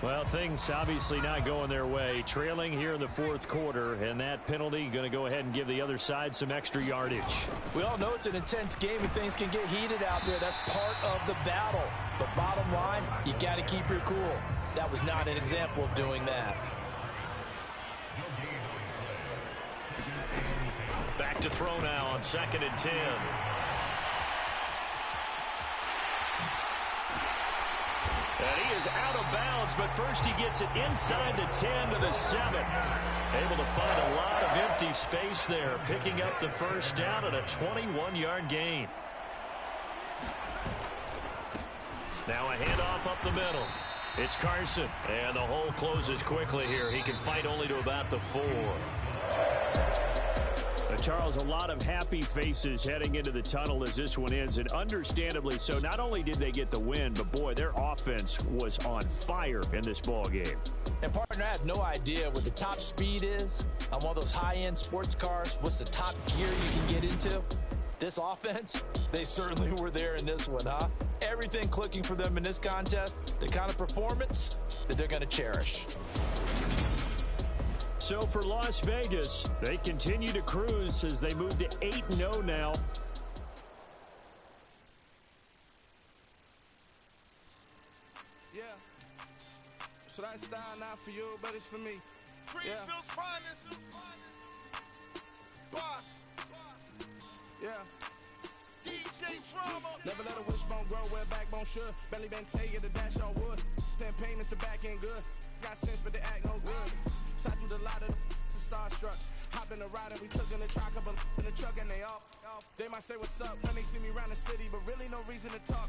Well, things obviously not going their way. Trailing here in the 4th quarter, and that penalty going to go ahead and give the other side some extra yardage. We all know it's an intense game and things can get heated out there. That's part of the battle. But bottom line, you got to keep your cool. That was not an example of doing that. Back to throw now on 2nd and 10. And he is out of bounds, but first he gets it inside the 10 to the 7. Able to find a lot of empty space there, picking up the first down at a 21-yard gain. Now a handoff up the middle. It's Carson, and the hole closes quickly here. He can fight only to about the 4. Charles, a lot of happy faces heading into the tunnel as this one ends, and understandably so. Not only did they get the win, but boy, their offense was on fire in this ball game. And partner, I have no idea what the top speed is on one of those high-end sports cars. What's the top gear you can get into? This offense, they certainly were there in this one, huh? Everything clicking for them in this contest, the kind of performance that they're going to cherish. So for Las Vegas, they continue to cruise as they move to 8-0 now. Yeah. So that style not for you, but it's for me. Greenfield's finest. Boss. Yeah. DJ Drama. Never let a wishbone grow where backbone should. Belly been taking the dash on wood. 10 payments, the back ain't good. Got sense, but they act no good. Shot through the lot of the starstruck. Hop in the ride and we took in the truck, couple in the truck and they off. They might say what's up when they see me around the city, but really no reason to talk.